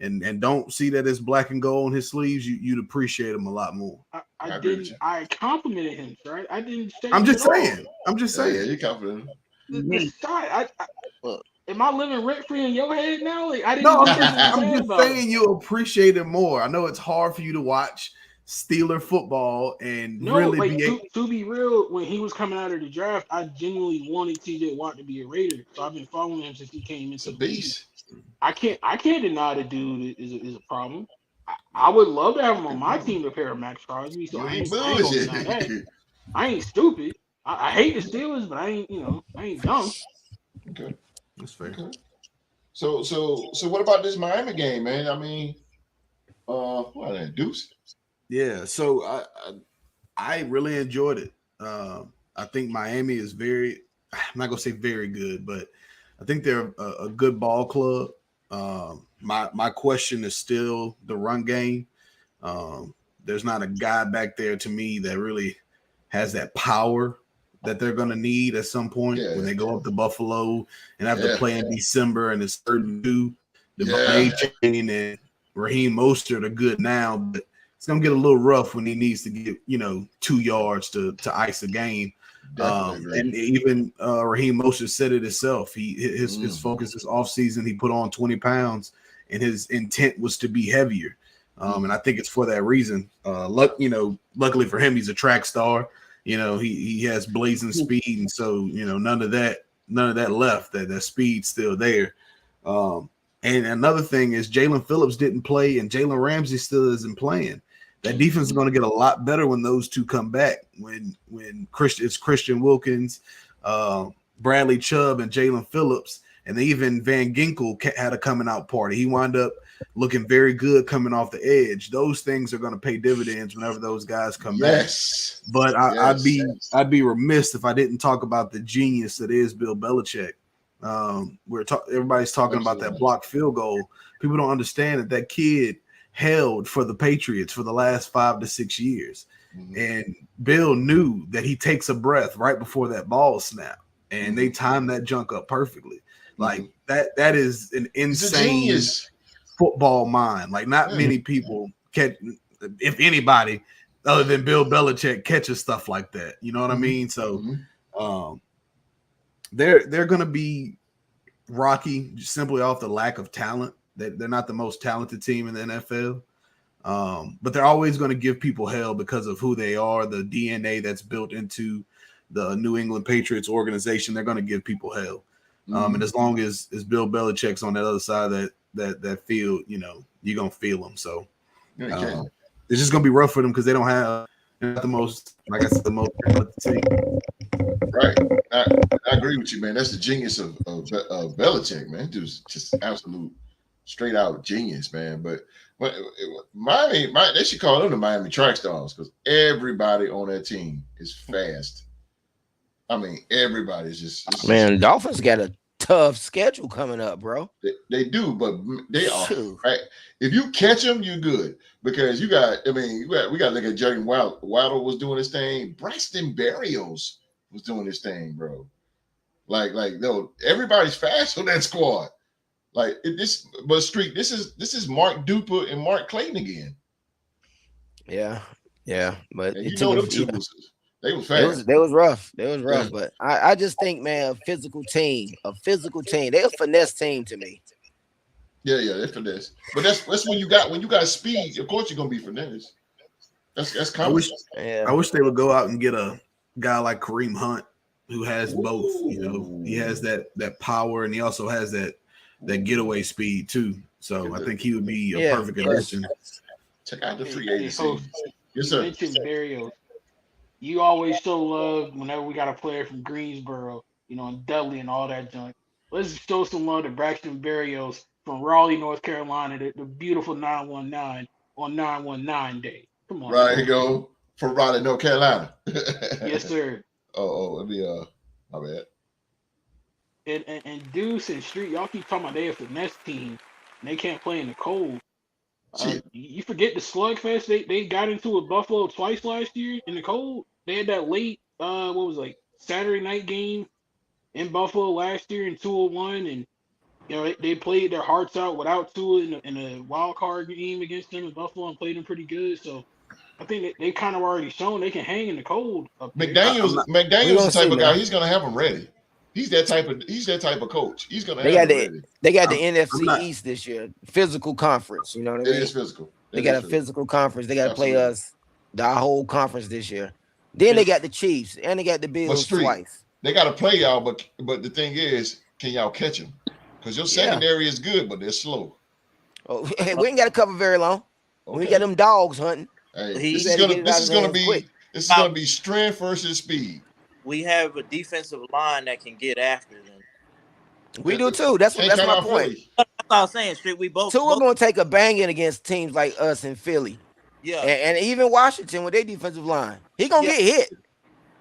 and don't see that it's black and gold on his sleeves, you'd appreciate him a lot more. I complimented him, right? I didn't say. I'm just saying. Yeah, you complimented him. Am I living rent free in your head now? Like, I didn't. No, I'm just saying you appreciate it more. I know it's hard for you to watch Steeler football and to be real, when he was coming out of the draft, I genuinely wanted TJ Watt to be a Raider. So I've been following him since he came into the beast. I can't deny the dude is a problem. I would love to have him on my team to pair with Max Crosby. So I ain't gonna deny that. I ain't stupid. I hate the Steelers, but I ain't dumb. Okay. That's fair. Okay. So what about this Miami game, man? I mean, what that Deuce? Yeah, so I really enjoyed it. I think Miami is I'm not gonna say very good, but I think they're a good ball club. My question is still the run game. There's not a guy back there to me that really has that power that they're going to need at some point when they go up to Buffalo and have to play in December, and it's 32. The Chain and Raheem Mostert are good now, but it's going to get a little rough when he needs to get 2 yards to ice a game. And even Raheem Mostert said it himself. His focus is off season. He put on 20 pounds, and his intent was to be heavier. And I think it's for that reason. Luckily for him, he's a track star. He has blazing speed, and so none of that left. That speed's still there. And another thing is Jalen Phillips didn't play, and Jalen Ramsey still isn't playing. That defense is going to get a lot better when those two come back. When it's Christian Wilkins, Bradley Chubb, and Jalen Phillips, and even Van Ginkel had a coming out party. He wound up looking very good coming off the edge. Those things are going to pay dividends whenever those guys come back. But I'd be remiss if I didn't talk about the genius that is Bill Belichick. Everybody's talking about that blocked field goal. People don't understand that kid held for the Patriots for the last 5 to 6 years. And Bill knew that he takes a breath right before that ball snap, and they timed that junk up perfectly. Like that is an insane football mind. Like, not many people catch, if anybody other than Bill Belichick, catches stuff like that. You know what I mean? So they're going to be rocky just simply off the lack of talent. They're not the most talented team in the NFL. But they're always going to give people hell because of who they are, the DNA that's built into the New England Patriots organization. They're going to give people hell. And as long as Bill Belichick's on that other side of that field, you're going to feel them. So it's just going to be rough for them because they don't have the most, like I said, the most talented team. Right. I agree with you, man. That's the genius of Belichick, man. Dude's just absolute straight out genius, man. But Miami, they should call them the Miami Track Stars because everybody on that team is fast. I mean, everybody's just man. Dolphins got a tough schedule coming up, bro. They do, but they are right. If you catch them, you're good because we got to look at Jalen Waddle was doing his thing. Braxton Berrios was doing his thing, bro. Like no, everybody's fast on that squad. This is Mark Duper and Mark Clayton again. Yeah, but them two they were fast. They was rough. Yeah. But I just think, man, a physical team. They're a finesse team to me. Yeah, they're finesse. But that's when you got speed. Of course, you're gonna be finesse. That's common. I wish they would go out and get a guy like Kareem Hunt who has both. He has that power and he also has that getaway speed too. So I think he would be a perfect addition. Check out the free agency. Yes, sir. you always show love whenever we got a player from Greensboro, and Dudley and all that junk. Let's show some love to Braxton Berrios from Raleigh, North Carolina, the beautiful 919 on 919 Day. Come on. Right, go from Raleigh, North Carolina. Yes, sir. Let me my bad. And Deuce and Street, y'all keep talking about they a finesse team and they can't play in the cold. You forget the slugfest they got into with Buffalo twice last year in the cold. They had that late Saturday night game in Buffalo last year in 201, and they played their hearts out without Tua in a wild card game against them in Buffalo and played them pretty good. So I think they kind of already shown they can hang in the cold. McDaniel's the type of guy. He's gonna have them ready. He's that type of coach. He's gonna have them ready. They got the NFC East this year, physical conference. You know what I mean? It is physical. They got a physical conference. They got to play us the whole conference this year. Then they got the Chiefs and they got the Bills twice. They got to play y'all, but the thing is, can y'all catch them? Because your secondary is good, but they're slow. Oh, we ain't got to cover very long. Okay. We got them dogs hunting. Hey, this is gonna be strength versus speed. We have a defensive line that can get after them. We do too. That's my point. That's what I was saying, Street. We both. So we're gonna take a banging against teams like us in Philly. Yeah, and even Washington with their defensive line. He gonna get hit.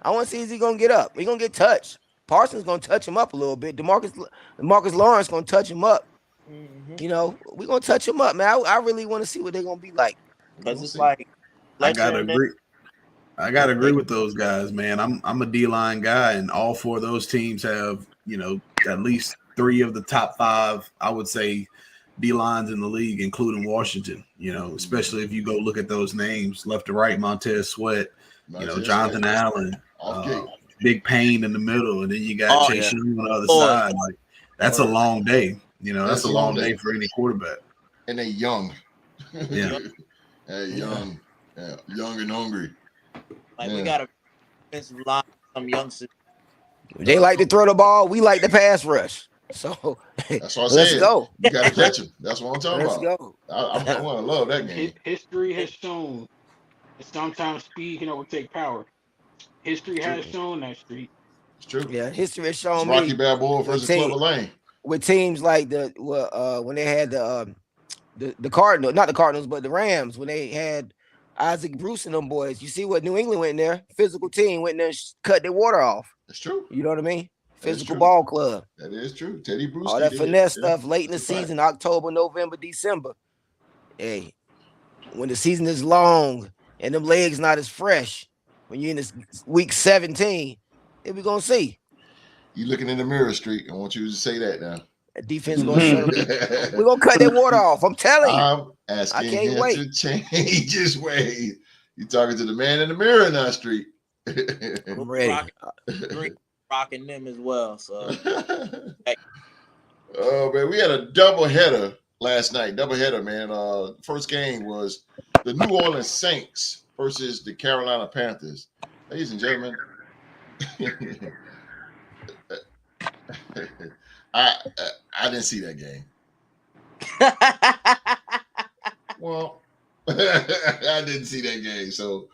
I want to see is he gonna get up. He gonna get touched. Parsons gonna touch him up a little bit. Marcus Lawrence gonna touch him up. Mm-hmm. We're gonna touch him up, man. I really want to see what they're gonna be like. Because it's like I gotta agree with those guys, man. I'm a D-line guy, and all four of those teams have, at least 3 of the top 5, I would say, D-lines in the league, including Washington. Especially if you go look at those names left to right, Montez Sweat, Jonathan Allen, Big Payne in the middle, and then you got Chase Young on the other side. Like that's a long day. That's a long day for any quarterback. And they young. Yeah. Young and hungry. We got a defensive line, some youngsters. They like to throw the ball. We like the pass rush. So that's what I said. Let's go. You got to catch him. That's what I'm talking about. Let's go. I want to love that game. History has shown that sometimes speed can overtake power. History has shown that, Street. It's true. Yeah, history has shown it's Rocky Balboa versus Clubber Lang. With teams like when they had the Cardinals, not the Cardinals, but the Rams, when they had Isaac Bruce and them boys. You see what New England went in there? Physical team went in there and cut their water off. That's true. You know what I mean? Physical ball club. That is true. Teddy Bruce. All that finesse stuff late in the season, October, November, December. Hey, when the season is long and them legs not as fresh, when you're in this week 17, then we're gonna see. You looking in the mirror, Street. I want you to say that now. The defense gonna shut them. We're gonna cut their water off. I'm telling you. I'm asking him to change his way. You talking to the man in the mirror now, Street. I'm ready. Rocking them as well. So oh man, we had a double header last night. Double header, man. First game was the New Orleans Saints versus the Carolina Panthers. Ladies and gentlemen, I didn't see that game. Well, I didn't see that game. So,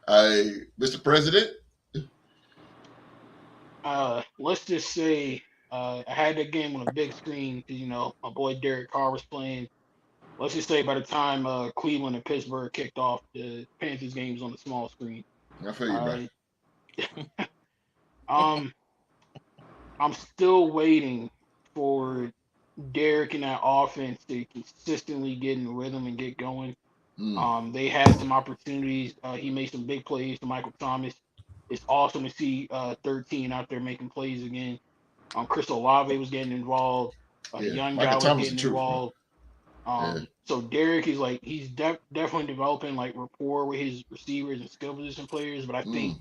Mr. President. Let's just say I had that game on a big screen because my boy Derek Carr was playing. Let's just say by the time Cleveland and Pittsburgh kicked off, the Panthers game was on the small screen. I feel you, bro. I'm still waiting for Derek and that offense to consistently get in rhythm and get going. They had some opportunities. He made some big plays to Michael Thomas. It's awesome to see 13 out there making plays again. Chris Olave was getting involved. The young guy was getting involved. So Derek is he's definitely developing rapport with his receivers and skill position players. But I think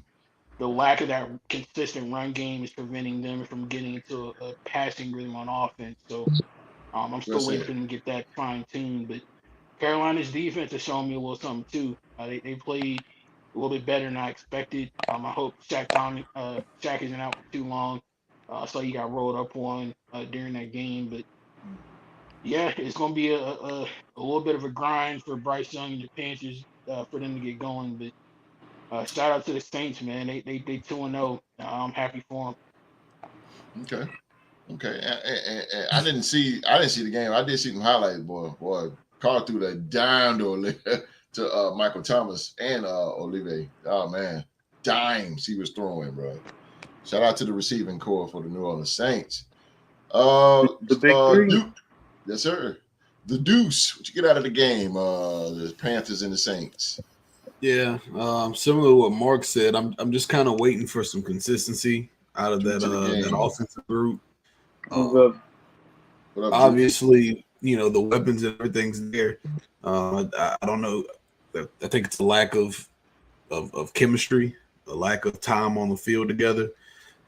the lack of that consistent run game is preventing them from getting into a passing rhythm on offense. So I'm still waiting for them to get that fine tuned. But Carolina's defense has shown me a little something too. They played a little bit better than I expected. I hope Shaq isn't out for too long. So he got rolled up on during that game. But yeah, it's going to be a little bit of a grind for Bryce Young and the Panthers for them to get going. But Shout out to the Saints, man. They 2-0. I'm happy for them. Okay. And I didn't see the game. I did see some highlights, boy. Carr threw that dime to Michael Thomas and Olive. Oh man, dimes he was throwing, bro. Shout out to the receiving core for the New Orleans Saints. The big three. Duke. Yes, sir. The Deuce. What you get out of the game? The Panthers and the Saints. Yeah, similar to what Mark said. I'm just kind of waiting for some consistency out of that offensive group. Obviously, the weapons and everything's there. I don't know. I think it's a lack of chemistry, a lack of time on the field together.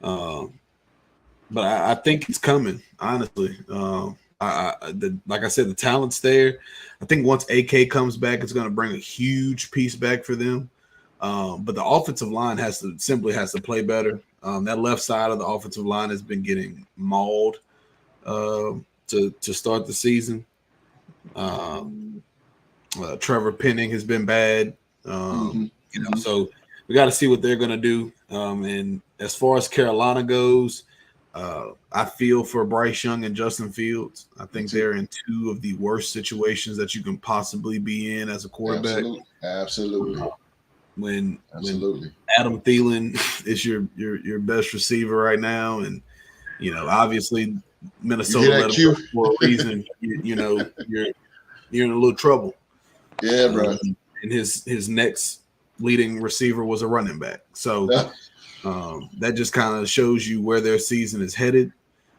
But I think it's coming, honestly. Like I said, the talent's there. I think once AK comes back, it's going to bring a huge piece back for them. But the offensive line has to play better. That left side of the offensive line has been getting mauled to start the season. Trevor Penning has been bad. So we got to see what they're going to do. And as far as Carolina goes, I feel for Bryce Young and Justin Fields. I think they're in two of the worst situations that you can possibly be in as a quarterback. Absolutely. When Adam Thielen is your best receiver right now, and obviously Minnesota let him go for a reason. You're in a little trouble. Yeah, bro. And his next leading receiver was a running back. So that just kind of shows you where their season is headed.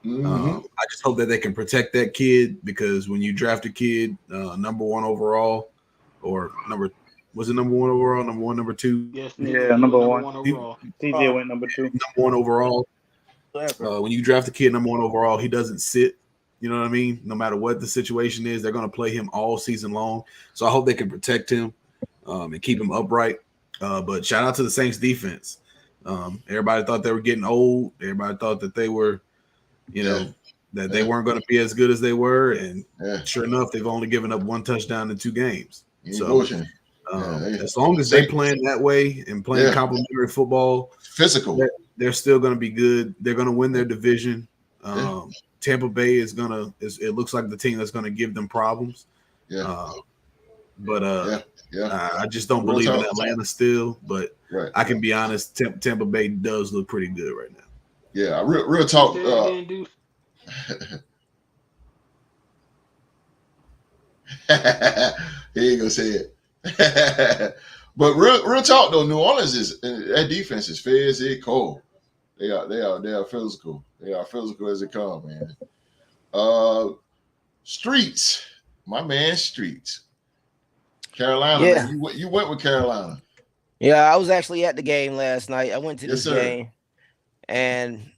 I just hope that they can protect that kid, because when you draft a kid number one overall, or number one overall, number one, number two? Yes, number one overall. TJ went number two. Number one overall. When you draft a kid number one overall, he doesn't sit. You know what I mean? No matter what the situation is, they're going to play him all season long. So I hope they can protect him and keep him upright. But shout out to the Saints defense. Everybody thought they were getting old. Everybody thought that they were, that they weren't going to be as good as they were. And sure enough, they've only given up one touchdown in 2 games. So as long as they playing that way and playing complementary football, physical, they're still going to be good. They're going to win their division. Tampa Bay it looks like the team that's going to give them problems. I just don't believe in Atlanta still, but I can be honest, Tampa Bay does look pretty good right now. Yeah, real talk. He ain't gonna say it. But real talk though, New Orleans that defense is fierce, it's cold. They are physical. They are physical as it comes, man. Streets, my man, Streets. Carolina, man, you went with Carolina. Yeah, I was actually at the game last night. I went to this game, and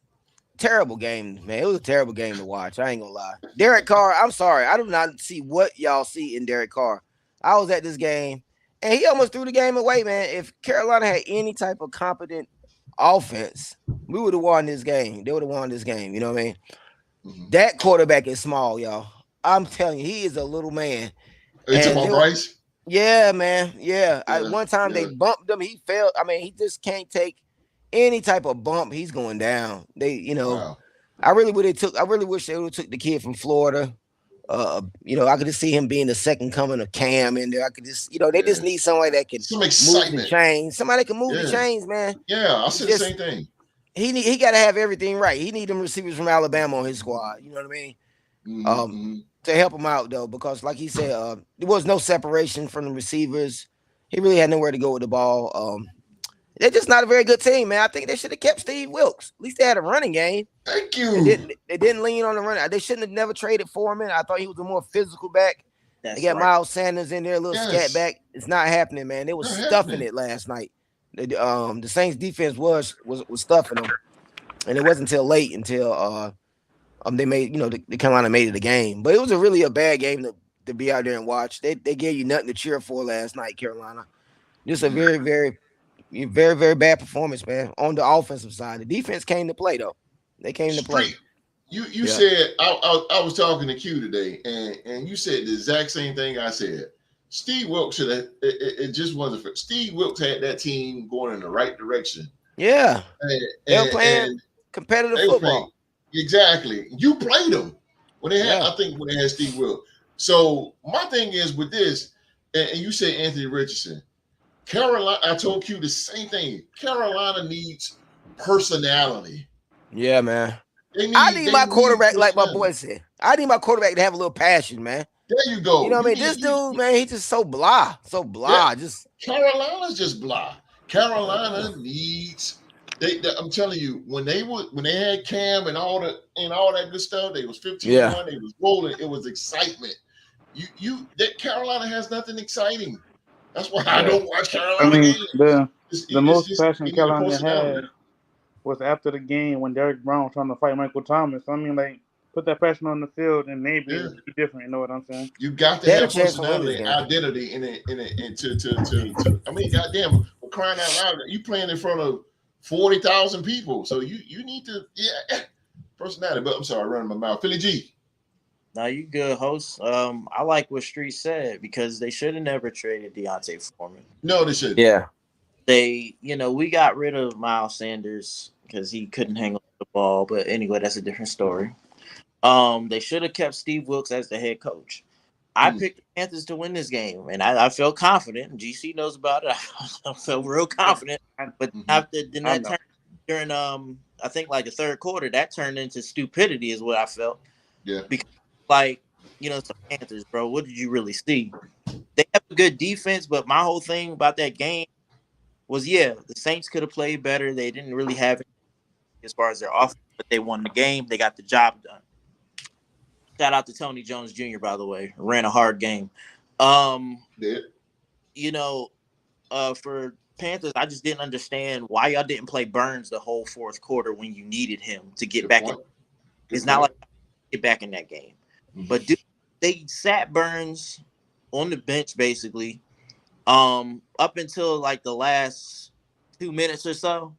terrible game, man. It was a terrible game to watch. I ain't gonna lie. Derek Carr, I'm sorry. I do not see what y'all see in Derek Carr. I was at this game, and he almost threw the game away, man. If Carolina had any type of competent offense, we would have won this game. They would have won this game. You know what I mean? That quarterback is small, y'all. I'm telling you, he is a little man. Are you talking about Bryce? Yeah, man. Yeah. One time they bumped him. He fell. I mean, he just can't take any type of bump. He's going down. I really wish they would have took the kid from Florida. I could just see him being the second coming of Cam in there. I could just, they just need somebody that can move the chains. Somebody that can move the chains, man. Yeah, I said the same thing. He got to have everything right. He need them receivers from Alabama on his squad. You know what I mean? To help him out though, because like he said, there was no separation from the receivers. He really had nowhere to go with the ball. They're just not a very good team, man. I think they should have kept Steve Wilkes. At least they had a running game. Thank you. They didn't lean on the run. They shouldn't have never traded Foreman. I thought he was a more physical back. They got Miles Sanders in there, a little scat back. It's not happening, man. They were stuffing it last night. The Saints defense was stuffing them, and it wasn't until late they made the Carolina made it a game. But it was really a bad game to be out there and watch. They gave you nothing to cheer for last night, Carolina. Just a very, very, very, very bad performance, man, on the offensive side. The defense came to play, though. They came to play. You said, I was talking to Q today, and you said the exact same thing I said. Steve Wilkes should have. It just wasn't fair. Steve Wilkes had that team going in the right direction. Yeah, they were playing competitive football. Exactly. You played them when they had. I think when they had Steve Wilkes. So my thing is with this, and you say Anthony Richardson, Carolina. I told you the same thing. Carolina needs personality. Yeah, man. I need my quarterback, like my boy said. I need my quarterback to have a little passion, man. There you go. You know what I mean? This dude, man, he's just so blah. Yeah. Just Carolina's just blah. Carolina needs. I'm telling you, when they had Cam and all that good stuff, they was 15-1. They was rolling. It was excitement. That Carolina has nothing exciting. That's why I don't watch Carolina games. The most passion Carolina had was after the game when Derrick Brown was trying to fight Michael Thomas. I mean, like, put that passion on the field and maybe it'll be different. You know what I'm saying? You got to have personality and identity in it. I mean, goddamn, we're crying out loud. You playing in front of 40,000 people, so you need to personality. But I'm sorry, running my mouth. Philly G. No, you good, host. I like what Street said because they should have never traded D'Onta Foreman. No, they should. Yeah. They, we got rid of Miles Sanders because he couldn't hang on the ball. But anyway, that's a different story. They should have kept Steve Wilkes as the head coach. I picked the Panthers to win this game, and I felt confident. GC knows about it. I felt real confident. But after that turned during I think like the third quarter, that turned into stupidity, is what I felt. Yeah. Because it's the Panthers, bro. What did you really see? They have a good defense, but my whole thing about that game was, the Saints could have played better. They didn't really have it as far as their offense, but they won the game. They got the job done. Shout out to Tony Jones Jr., by the way. Ran a hard game. For Panthers, I just didn't understand why y'all didn't play Burns the whole fourth quarter when you needed him to get back in. It's not like get back in that game. But they sat Burns on the bench basically up until like the last 2 minutes or so.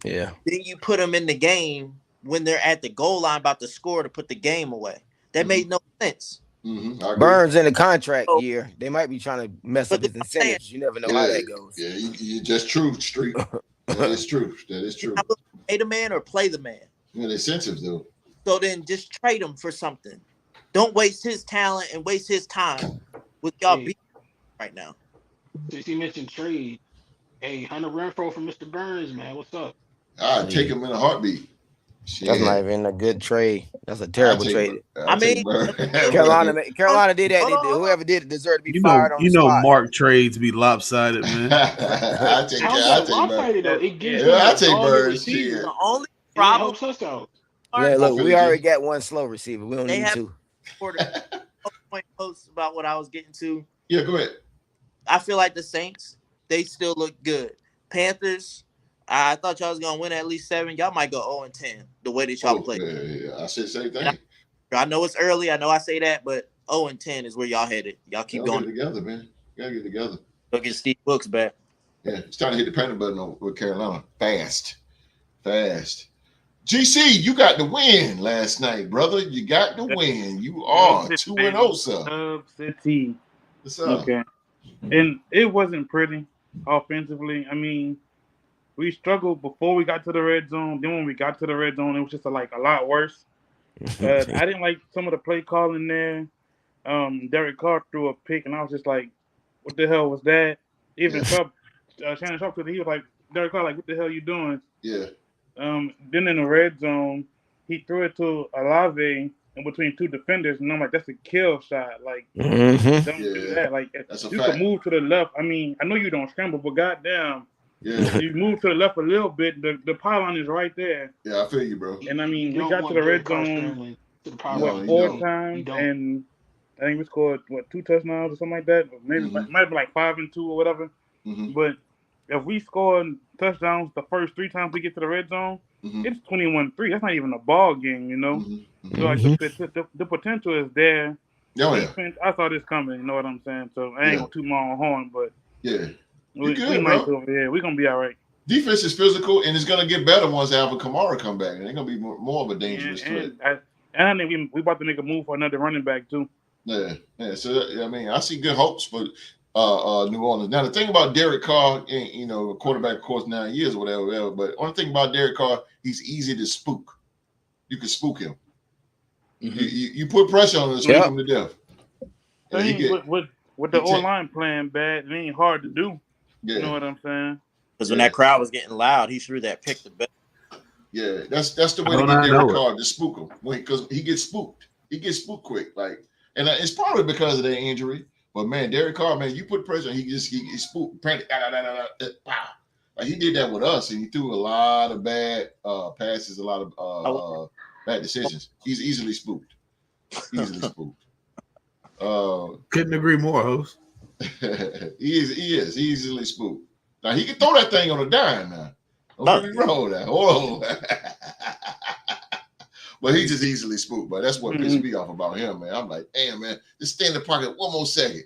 Yeah. Then you put him in the game when they're at the goal line about to score to put the game away. That made no sense. Burns in the contract year. They might be trying to mess up his incentives. You never know how that goes. Yeah, you just true, Street. That is true. Pay the man or play the man. Yeah, the incentives though. So then just trade him for something. Don't waste his talent and waste his time with y'all beating right now. Since you mentioned trade, hey, Hunter Renfrow for Mr. Burns, man. What's up? I'd take him in a heartbeat. Shit. That's not even a good trade. That's a terrible trade. Carolina did that. Whoever did it deserved to be fired on the spot. Mark trades be lopsided, man. I take Burns. It gives I take Burns. The only problem. Yeah, look, we already got one slow receiver. We don't need two. Point posts about what I was getting to. Yeah, go ahead. I feel like the Saints, they still look good. Panthers, I thought y'all was gonna win at least 7. Y'all might go 0-10 the way that y'all play. Yeah, I said the same thing. I know it's early. I know I say that, but 0-10 is where y'all headed. Y'all keep going together, man. You gotta get together. Go get Steve Wilkes back. Yeah, it's time to hit the panic button with Carolina. Fast. GC, you got the win last night, brother. You got the win. You are 2-0, sir. City. What's up? Okay. And it wasn't pretty offensively. I mean, we struggled before we got to the red zone. Then when we got to the red zone, it was just a lot worse. I didn't like some of the play calling there. Derek Carr threw a pick, and I was just like, what the hell was that? Even Shannon Sharp, he was like, Derek Carr, like, what the hell you doing? Yeah. Then in the red zone, he threw it to Olave in between two defenders, and I'm like, that's a kill shot. Like, don't do that. Like, you can move to the left. I mean, I know you don't scramble, but goddamn, you move to the left a little bit. The pylon is right there. Yeah, I feel you, bro. And I mean, we got to the red zone 4 times, and I think we scored 2 touchdowns or something like that. Maybe might have been like 5 and 2 or whatever. But if we score touchdowns the first 3 times we get to the red zone, it's 21-3. That's not even a ball game, you know. So like the potential is there. Defense, I saw this coming. You know what I'm saying? So I ain't gonna toot my own horn, but we might do over here. We're gonna be all right. Defense is physical, and it's gonna get better once Alvin Kamara come back, and they're gonna be more of a dangerous threat. And I think we about to make a move for another running back too. Yeah. So I mean, I see good hopes for New Orleans. Now the thing about Derek Carr, you know, quarterback, of course, 9 years or whatever. But one thing about Derek Carr, he's easy to spook. You can spook him. Mm-hmm. You put pressure on him and spook him to death. With the O-line playing bad, it ain't hard to do. Yeah. You know what I'm saying? Because when that crowd was getting loud, he threw that pick the best. Yeah, that's the way to get Derek Carr to spook him. Because he gets spooked. He gets spooked quick. And it's probably because of their injury. But man, Derek Carr, man, you put pressure, he spooked, panic, like he did that with us, and he threw a lot of bad passes, a lot of bad decisions. He's easily spooked. Couldn't agree more, host. He is easily spooked. Now he can throw that thing on a dime now. Don't get me wrong now. Hold on. But he's just easily spooked. But that's what pissed me off about him, man. I'm like, damn, man, just stay in the pocket one more second.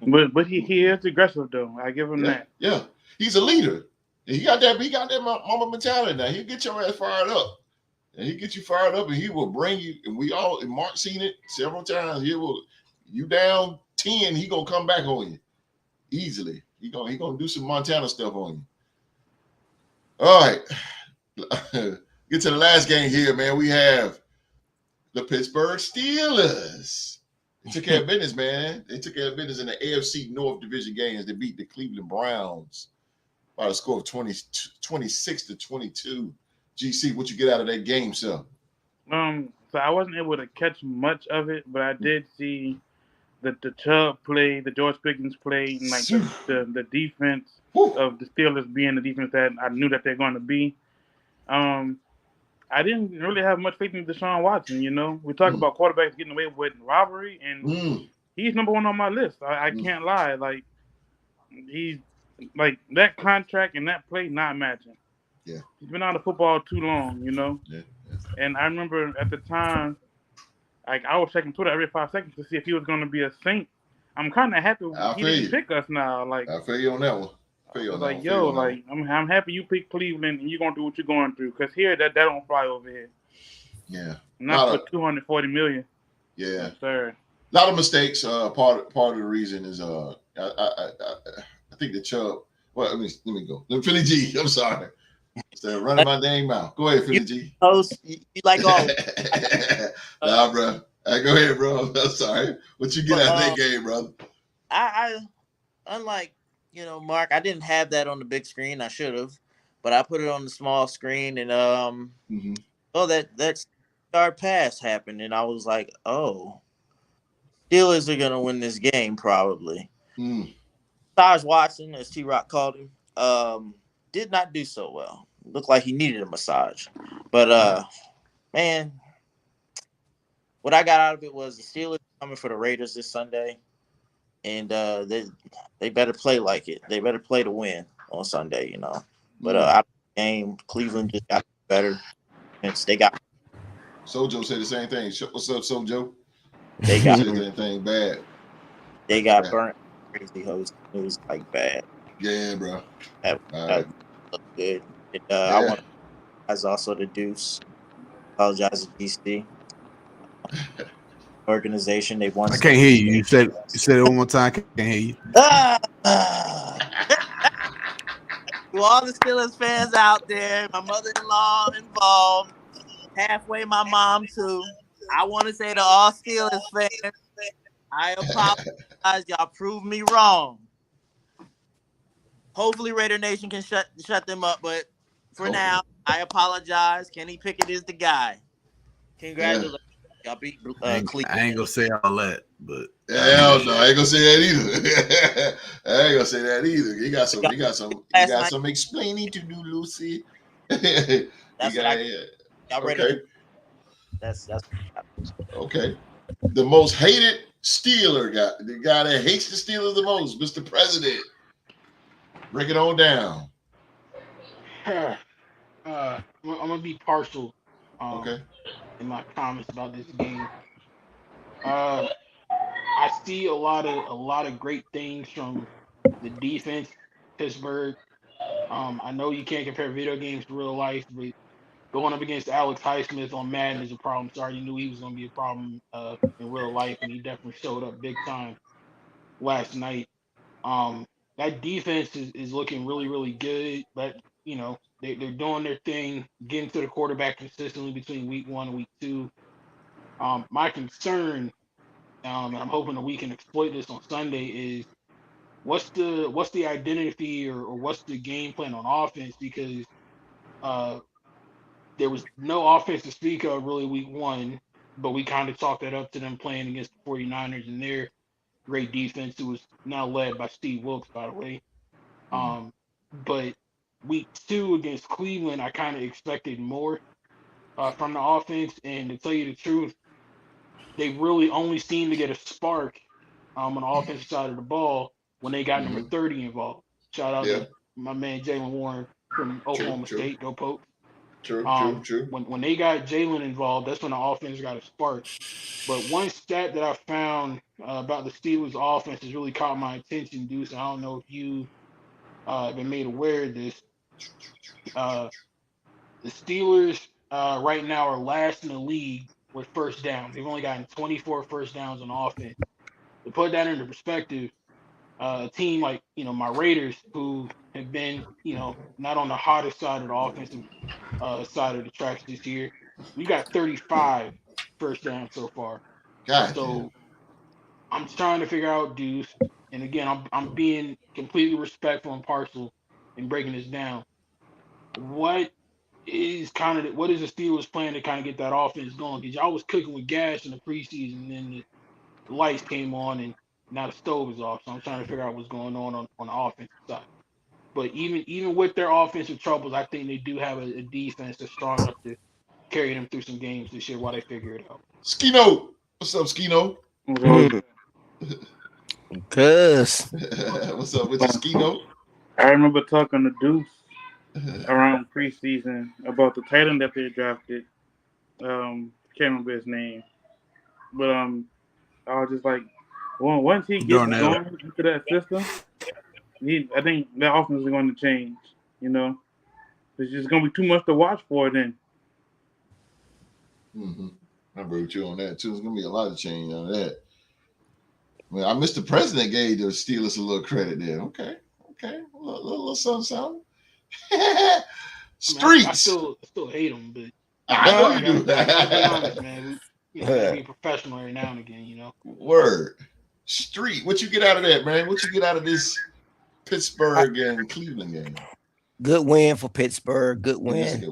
But he is aggressive though. I give him that. Yeah, he's a leader. And he got that mama mentality now. He'll get your ass fired up. And he get you fired up, and he will bring you. And Mark seen it several times. You down 10, he gonna come back on you easily. He gonna do some Montana stuff on you. All right, get to the last game here, man. We have the Pittsburgh Steelers. They took care of business, man. They took care of business in the AFC North Division games. They beat the Cleveland Browns by a score of 26-22. GC, what you get out of that game, sir? So I wasn't able to catch much of it, but I did see the Chubb play, the George Pickens play, and like the defense of the Steelers being the defense that I knew that they're going to be. I didn't really have much faith in Deshaun Watson. You know, we talk about quarterbacks getting away with robbery, and he's number one on my list. I can't lie. Like he's like that contract and that play not matching. Yeah, he's been out of football too long. You know. Yeah. And I remember at the time, like I was checking Twitter every 5 seconds to see if he was going to be a Saint. I'm kind of happy he didn't pick us now. Like I feel you on that one. I'm happy you picked Cleveland and you're gonna do what you're going through. Because here that don't fly over here. Yeah. Not for $240 million. Yeah. Yes, sir. A lot of mistakes. Part of the reason is I think the Chubb. Well, let me go. The Philly G. I'm sorry. Instead of running my name out. Go ahead, Philly G. Host, you like all. Nah, bro. Go ahead, bro. I'm sorry. What you get out of that game, brother? I unlike, Mark, I didn't have that on the big screen. I should have, but I put it on the small screen, and that start pass happened, and I was like, oh, Steelers are gonna win this game probably. Taj Watson, as T-Rock called him, did not do so well. Looked like he needed a massage, but man, what I got out of it was the Steelers coming for the Raiders this Sunday. And they better play like it. They better play to win on Sunday, But out of the game, Cleveland just got better. They got. Sojo said the same thing. What's up, Sojo? They got the same thing bad. They got burnt. Crazy host. It was like bad. Yeah, bro. That looked good. I want to apologize also to Deuce. Apologize to DC. Organization. They won. I can't hear you. You said it one more time. I can't hear you. To all the Steelers fans out there, my mother-in-law involved, halfway my mom too. I want to say to all Steelers fans, I apologize. Y'all proved me wrong. Hopefully Raider Nation can shut them up, but for now, I apologize. Kenny Pickett is the guy. Congratulations. Y'all beat Cleveland. I ain't gonna say all that, but hell no, I ain't gonna say that either. You got some explaining to do, Lucy. That's y'all ready? Okay. That's okay. The most hated Steeler guy, the guy that hates the Steelers the most, Mr. President. Break it on down. I'm gonna be partial. Okay. In my comments about this game, I see a lot of great things from the defense, Pittsburgh. I know you can't compare video games to real life, but going up against Alex Highsmith on Madden is a problem. So I already knew he was going to be a problem in real life, and he definitely showed up big time last night. That defense is looking really, really good, but they're doing their thing, getting to the quarterback consistently between week 1 and week 2. My concern, and I'm hoping that we can exploit this on Sunday, is what's the identity or what's the game plan on offense, because there was no offense to speak of really week 1, but we kind of chalked that up to them playing against the 49ers and their great defense, who was now led by Steve Wilks, by the way. But week 2 against Cleveland, I kind of expected more from the offense. And to tell you the truth, they really only seemed to get a spark on the offensive side of the ball when they got number 30 involved. Shout out to my man Jaylen Warren from Oklahoma State. Go Pokes. True. When they got Jalen involved, that's when the offense got a spark. But one stat that I found about the Steelers' offense has really caught my attention, Deuce. I don't know if you have been made aware of this. The Steelers right now are last in the league with first downs. They've only gotten 24 first downs on offense. To put that into perspective, a team like my Raiders, who have been not on the hottest side of the offensive side of the tracks this year, we got 35 first downs so far. So I'm trying to figure out, Deuce, and again, I'm being completely respectful and partial in breaking this down. What is the Steelers' plan to kind of get that offense going? Because y'all was cooking with gas in the preseason, and then the lights came on, and now the stove is off. So I'm trying to figure out what's going on the offensive side. But even with their offensive troubles, I think they do have a defense that's strong enough to carry them through some games this year while they figure it out. Skino, what's up, Skino? Cuz. What's up with you, Skino? I remember talking to Deuce around preseason about the tight end that they drafted. Can't remember his name, but I was just like, once he gets going into that system, I think that offense is going to change. There's just going to be too much to watch for then. I agree with you on that too. There's going to be a lot of change on that. Well, I missed the president gave the Steelers a little credit there. Okay, a little something. Streets. I still hate them, but I know you do. Be honest, man. We gotta be professional every now and again, Word. Street. What you get out of that, man? What you get out of this Pittsburgh and Cleveland game? Good win for Pittsburgh. Good win.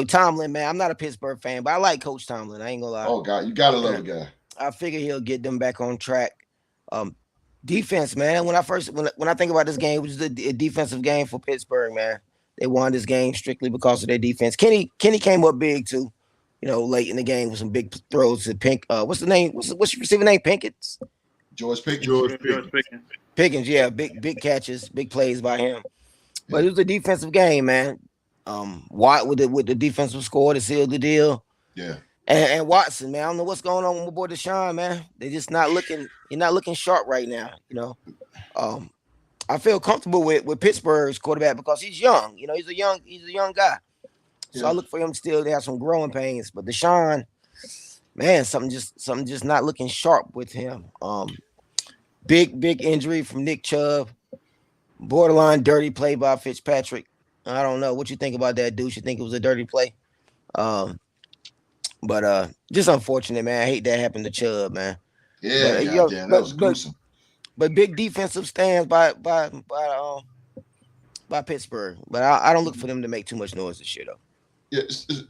Tomlin, man. I'm not a Pittsburgh fan, but I like Coach Tomlin. I ain't gonna lie. Oh God, you gotta love the guy. I figure he'll get them back on track. Defense, man. When I think about this game, it was a defensive game for Pittsburgh, man. They won this game strictly because of their defense. Kenny came up big too, late in the game with some big throws to Pink. What's the name? What's your receiver name? Pickens. George Pickens. Pickens, yeah, big catches, big plays by him. But it was a defensive game, man. Watt with the defensive score to seal the deal. Yeah. And Watson, man, I don't know what's going on with my boy Deshaun, man. They're just not looking. You're not looking sharp right now, I feel comfortable with Pittsburgh's quarterback because he's young. He's a young guy. So I look for him still to have some growing pains. But Deshaun, man, something just not looking sharp with him. Big injury from Nick Chubb. Borderline dirty play by Fitzpatrick. I don't know what you think about that, Deuce. You think it was a dirty play? But just unfortunate, man. I hate that happened to Chubb, man. Yeah, that was gruesome. But big defensive stands by Pittsburgh. But I don't look for them to make too much noise this year, though. Yeah.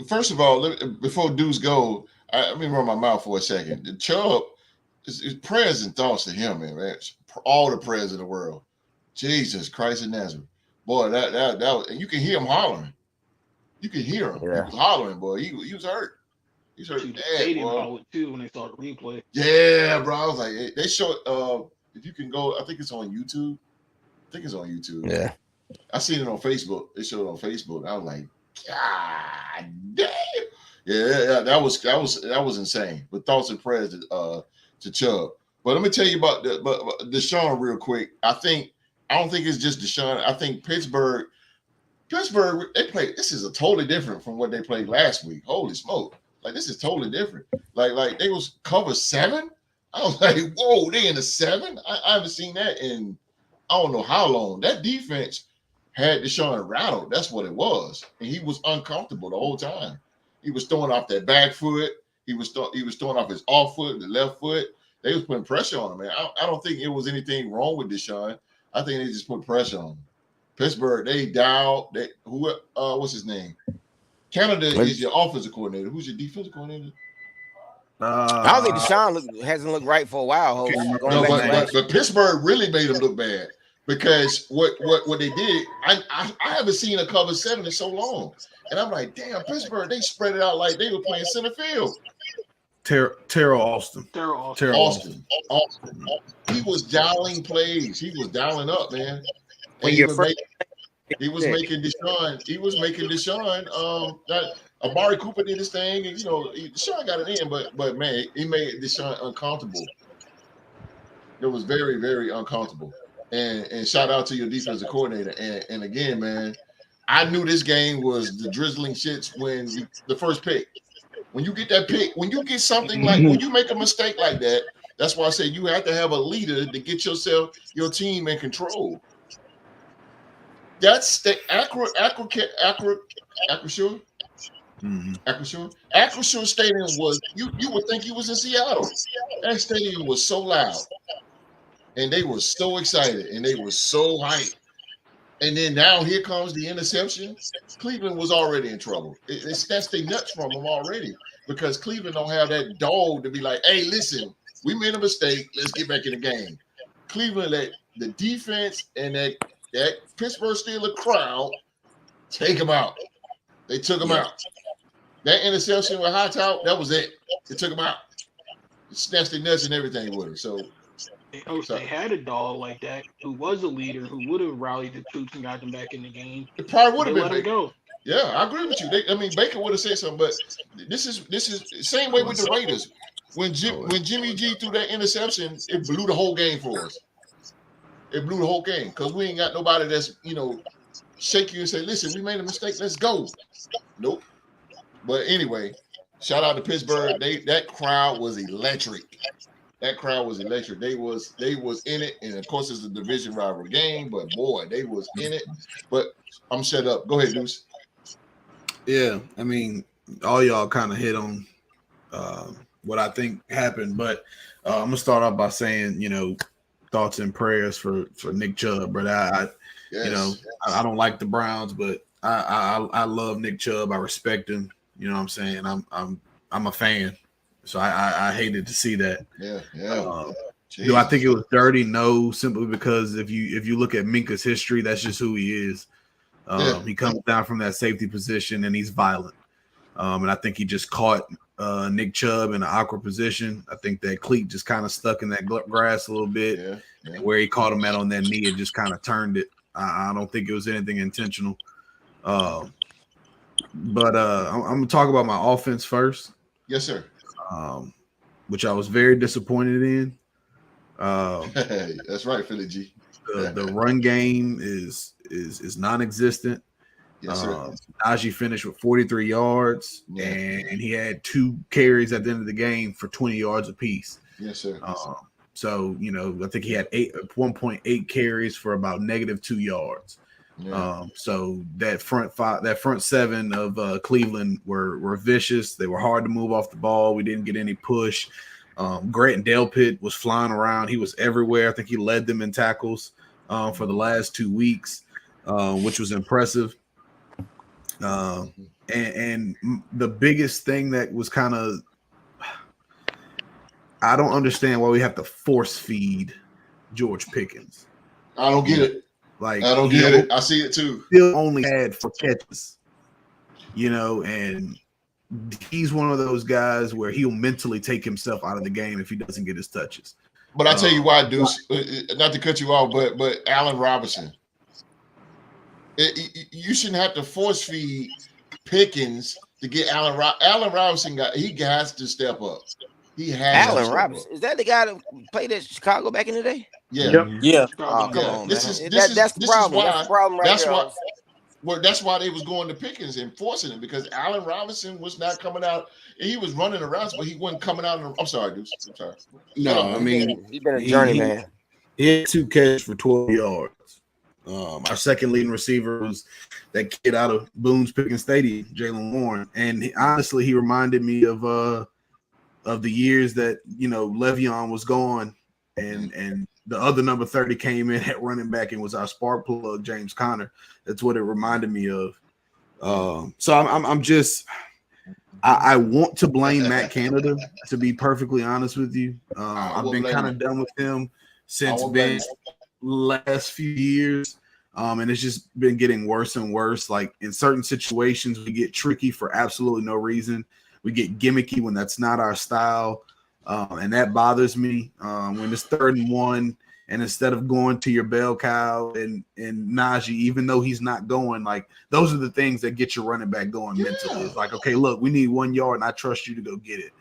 First of all, before Deuce go, let me run my mouth for a second. The Chubb, his prayers and thoughts to him, man. All the prayers in the world. Jesus Christ of Nazareth, boy. That was, and you can hear him hollering. You can hear him. Yeah. He was hollering, boy. He was hurt. He's hurt bad, bro. Too when they saw the replay. Yeah, bro. I was like, they showed. If you can go, I think it's on YouTube. Yeah. I seen it on Facebook. They showed it on Facebook. I was like, God damn. Yeah, that was insane. But thoughts and prayers to Chubb. But let me tell you about Deshaun real quick. I don't think it's just Deshaun. I think Pittsburgh, Pittsburgh, they played. This is a totally different from what they played last week. Holy smoke! Like this is totally different. Like they was cover 7. I was like, whoa, they in the 7. I haven't seen that in I don't know how long. That defense had Deshaun rattled. That's what it was, and he was uncomfortable the whole time. He was throwing off that back foot. He was throwing off his off foot, the left foot. They was putting pressure on him, man. I don't think it was anything wrong with Deshaun. I think they just put pressure on him. Pittsburgh, they dialed. What's his name? Canada is your offensive coordinator. Who's your defensive coordinator? I don't think Deshaun hasn't looked right for a while. But Pittsburgh really made him look bad because what they did, I haven't seen a cover 7 in so long, and I'm like, damn, Pittsburgh, they spread it out like they were playing center field. Terrell Austin. He was dialing plays. He was dialing up, man. And he was making Deshaun. Amari Cooper did his thing, and Deshaun got it in, but man, he made Deshaun uncomfortable. It was very, very uncomfortable. And shout out to your defensive coordinator. And again, man, I knew this game was the drizzling shits when the first pick. When you get that pick, when you get something like when you make a mistake like that, that's why I say you have to have a leader to get your team in control. That's the Acrisure. Acrisure Stadium was you would think he was in Seattle. That stadium was so loud, and they were so excited, and they were so hyped. And then now here comes the interception. Cleveland was already in trouble. It snatched their nuts from them already because Cleveland don't have that dog to be like, hey, listen, we made a mistake. Let's get back in the game. Cleveland let the defense and that Pittsburgh Steelers crowd take them out. They took them out. That interception with Hightower, that was it. They took them out. It snatched their nuts and everything with it. So they had a dog like that who was a leader who would have rallied the troops and got them back in the game. It probably would have been let him go. Yeah, I agree with you. Baker would have said something, but this is the same way with the Raiders. When Jimmy G threw that interception, it blew the whole game for us. It blew the whole game because we ain't got nobody that's shake you and say, listen, we made a mistake, let's go. Nope. But anyway, shout out to Pittsburgh. That crowd was electric. That crowd was electric. They was in it, and of course it's a division rivalry game, but boy, they was in it. But I'm shut up. Go ahead, Deuce. Yeah, I mean, all y'all kind of hit on what I think happened, but I'm gonna start off by saying, thoughts and prayers for Nick Chubb, but I don't like the Browns, but I love Nick Chubb. I respect him. You know what I'm saying? I'm a fan. So I hated to see that. Yeah. Do I think it was dirty? No, simply because if you look at Minka's history, that's just who he is. He comes down from that safety position and he's violent. And I think he just caught Nick Chubb in an awkward position. I think that cleat just kind of stuck in that grass a little bit. Yeah. Where he caught him at on that knee and just kind of turned it. I don't think it was anything intentional. But I'm going to talk about my offense first. Yes, sir. Which I was very disappointed in. That's right, Philly G. The run game is non-existent. Yes, sir. Najee finished with 43 yards, and he had 2 carries at the end of the game for 20 yards apiece. Yes, sir. So I think he had 1.8 carries for about -2 yards. Yeah. So that front 7 of Cleveland were vicious. They were hard to move off the ball. We didn't get any push. Grant Delpit was flying around. He was everywhere. I think he led them in tackles for the last 2 weeks, which was impressive. And the biggest thing that was kind of, I don't understand why we have to force feed George Pickens. I don't get it. Like, I don't get it. I see it too. Still only had 4 catches, and he's one of those guys where he'll mentally take himself out of the game if he doesn't get his touches. But I tell you why, Deuce, not to cut you off, but Allen Robinson, you shouldn't have to force feed Pickens to get Allen Robinson. He has to step up. He has Allen Robinson. Is that the guy that played at Chicago back in the day? Yeah. Yeah. Oh, come on, That's the problem. That's the problem right there. Well, that's why they was going to Pickens and forcing it because Allen Robinson was not coming out. He was running around, but he wasn't coming out. I'm sorry, Deuce. I'm sorry. No, I mean he's been a journeyman. He had 2 catches for 12 yards. Our second leading receiver was that kid out of Boone's Pickens Stadium, Jaylen Warren, and honestly, he reminded me of the years that Le'Veon was gone, and the other number 30 came in at running back and was our spark plug, James Conner. That's what it reminded me of. So I'm just I want to blame Matt Canada, to be perfectly honest with you. I've been kind of done with him since the last few years. And it's just been getting worse and worse. Like in certain situations, we get tricky for absolutely no reason. We get gimmicky when that's not our style. And that bothers me. When it's 3rd and 1, and instead of going to your bell cow and Najee, even though he's not going, like those are the things that get your running back going mentally. It's like, okay, look, we need 1 yard and I trust you to go get it.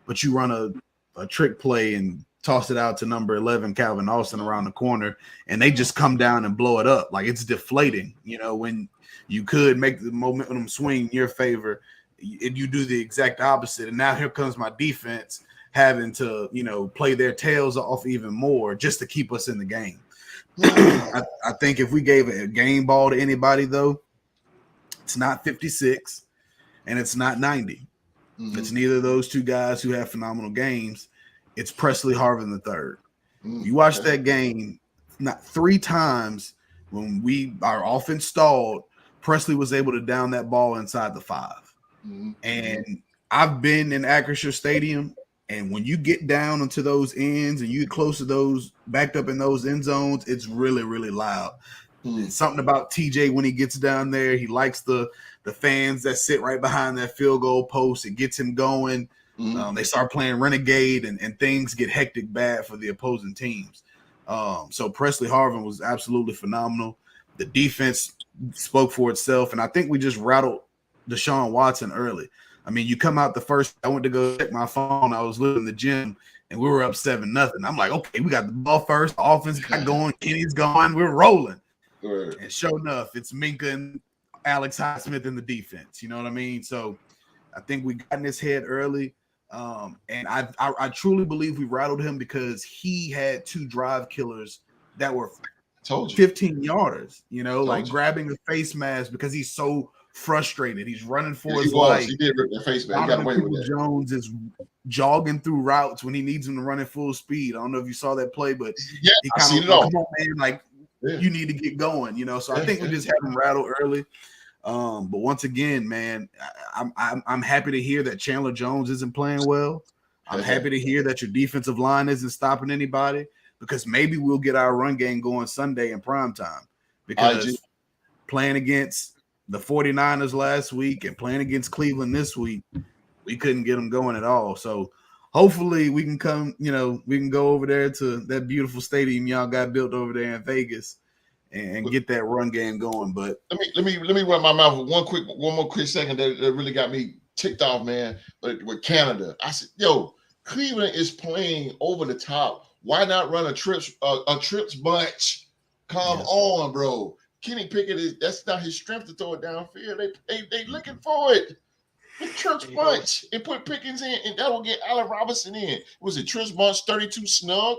But you run a trick play and toss it out to number 11, Calvin Austin, around the corner, and they just come down and blow it up. Like it's deflating, when you could make the momentum swing in your favor, and you do the exact opposite. And now here comes my defense having to, play their tails off even more just to keep us in the game. I think if we gave a game ball to anybody, though, it's not 56 and it's not 90. Mm-hmm. It's neither of those 2 guys who have phenomenal games. It's Presley Harvin III. You watch that game, not 3 times when our offense stalled, Presley was able to down that ball inside the 5. Mm-hmm. And I've been in Acrisure Stadium, and when you get down into those ends and you get close to those, backed up in those end zones, it's really, really loud. Mm-hmm. Something about TJ when he gets down there, he likes the fans that sit right behind that field goal post. It gets him going. They start playing Renegade, and things get hectic bad for the opposing teams. So Presley Harvin was absolutely phenomenal. The defense spoke for itself, and I think we just rattled Deshaun Watson early. I mean, you come out the first, I went to go check my phone. I was living in the gym, and we were up 7-0. I'm like, okay, we got the ball first. The offense got going. Kenny's going. We're rolling. Right. And sure enough, it's Minka and Alex Highsmith in the defense. You know what I mean? So I think we got in his head early. And I truly believe we rattled him because he had 2 drive killers that were 15 yarders, grabbing a face mask because he's so frustrated. He's running for his life. He did rip the face mask. He got away with that. Jones is jogging through routes when he needs him to run at full speed. I don't know if you saw that play, but he kind of come on, man, you need to get going, So I think we just had him rattled early. But once again, man, I'm happy to hear that Chandler Jones isn't playing well. I'm happy to hear that your defensive line isn't stopping anybody, because maybe we'll get our run game going Sunday in prime time. Because playing against the 49ers last week and playing against Cleveland this week, we couldn't get them going at all. So hopefully we can come, we can go over there to that beautiful stadium y'all got built over there in Vegas and get that run game going. But let me run my mouth with one more quick second that really got me ticked off, man. But with Canada, I said, Cleveland is playing over the top. Why not run a trips bunch? Come on, bro. Kenny Pickett that's not his strength to throw it downfield. They looking for it. The trips bunch and put Pickens in, and that will get Allen Robinson in. Was it trips bunch 32 snug?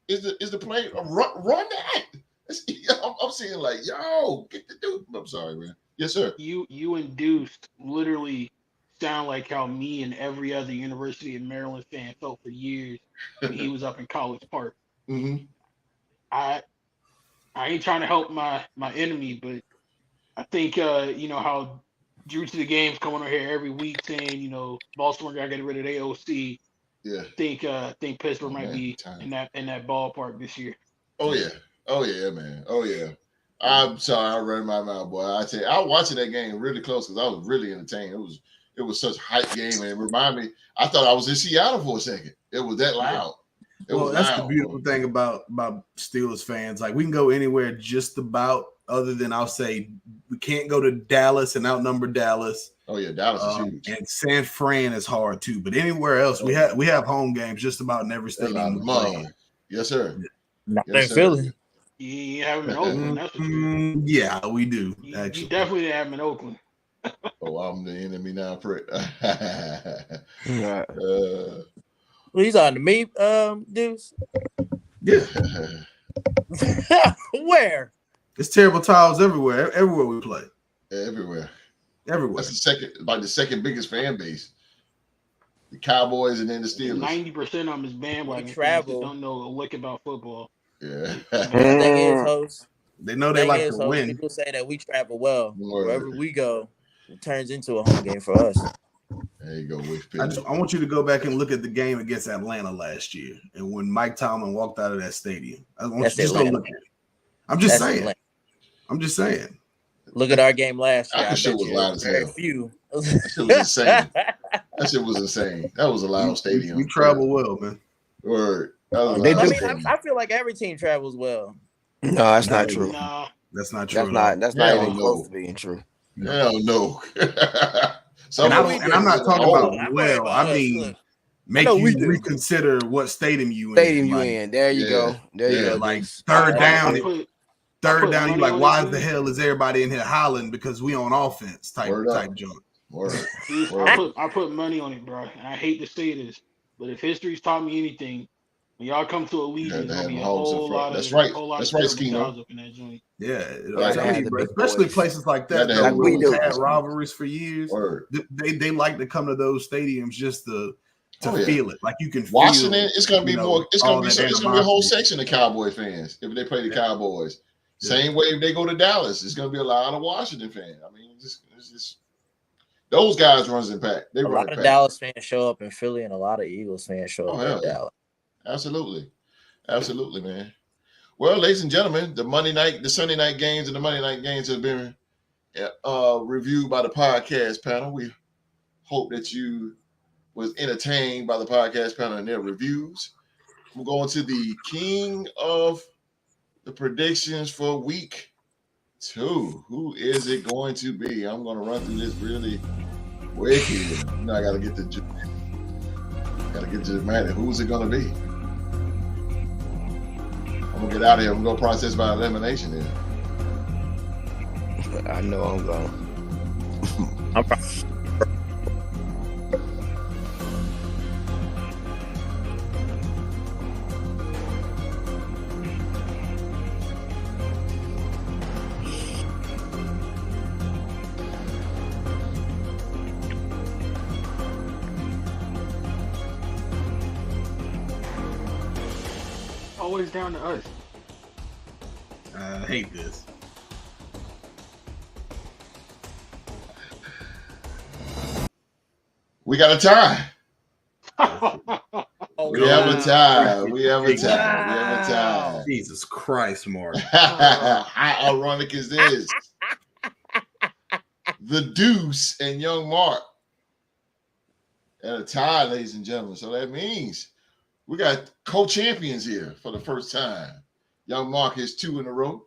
Is the play run that? I'm saying get the dude. I'm sorry, man. Yes, sir. You induced literally sound like how me and every other University of Maryland fan felt for years when he was up in College Park. Mm-hmm. I ain't trying to help my enemy, but I think how Drew to the game's coming over here every week saying Baltimore got to get rid of their OC. Yeah. I think Pittsburgh might be in that ballpark this year. Oh yeah, man. Oh yeah. I'm sorry, I ran my mouth, boy. I tell you, I was watching that game really close because I was really entertained. It was such a hype game, and it reminded me. I thought I was in Seattle for a second. It was that loud. That's the beautiful thing about Steelers fans. Like, we can go anywhere just about, other than I'll say we can't go to Dallas and outnumber Dallas. Oh yeah, Dallas is huge. And San Fran is hard too. But anywhere else, we have home games just about in every stadium. Money. Yes, sir. Not in Philly. You have him in Oakland. That's what you Yeah, we do. You Actually, definitely didn't have him in Oakland. Oh, I'm the enemy now, prick. Right. Well, he's on to me, Deuce. yeah. Where? It's terrible towels everywhere. Everywhere we play. Everywhere. Everywhere. That's the second biggest fan base. The Cowboys and then the Steelers. 90% of them is bandwagon fans travel. that don't know a lick about football. Yeah. The thing is, host. They know they like to win. People say that we travel well. Wherever we go, it turns into a home game for us. There you go. I want you to go back and look at the game against Atlanta last year, and when Mike Tomlin walked out of that stadium. I want you to just go look at it. I'm just saying. Look at our game last year. That shit was loud as hell. Few. That shit was insane. That shit was insane. That was a loud stadium. We travel well, man. Word. I feel like every team travels well. No, that's not true. No. That's not true. That's not even close to being true. Hell no. And I'm not talking about well. I mean, make you reconsider what stadium you in. There you go. There you go. Like third down. You like, why the hell is everybody in here hollering because we on offense type joint. I put money on it, bro. And I hate to say this, but if history's taught me anything, when y'all come to Allegiant, there'll be a whole lot of Schemo. up in that joint. Yeah, especially places like that. Like we do. Had rivalries for years. They like to come to those stadiums just to feel it. Like you can feel Washington, it's gonna be more. It's gonna be a whole section of Cowboy fans if they play the Cowboys. Same way if they go to Dallas, it's gonna be a lot of Washington fans. I mean, it's just those guys runs in pack. A lot of Dallas fans show up in Philly, and a lot of Eagles fans show up in Dallas. Absolutely, man. Well, ladies and gentlemen, the Sunday night games and the Monday night games have been reviewed by the podcast panel. We hope that you was entertained by the podcast panel and their reviews. We're going to the king of the predictions for week 2. Who is it going to be? I'm going to run through this really quick here. I got to get to man. Who's it going to be? I'm going to get out of here. I'm going to process by elimination here. I know I'm going. I'm Always down to us. I hate this. We got a tie. We have a tie. Jesus Christ, Mark. How ironic is this? The Deuce and Young Mark at a tie, ladies and gentlemen. So that means we got co-champions here for the first time. Young Mark has 2 in a row.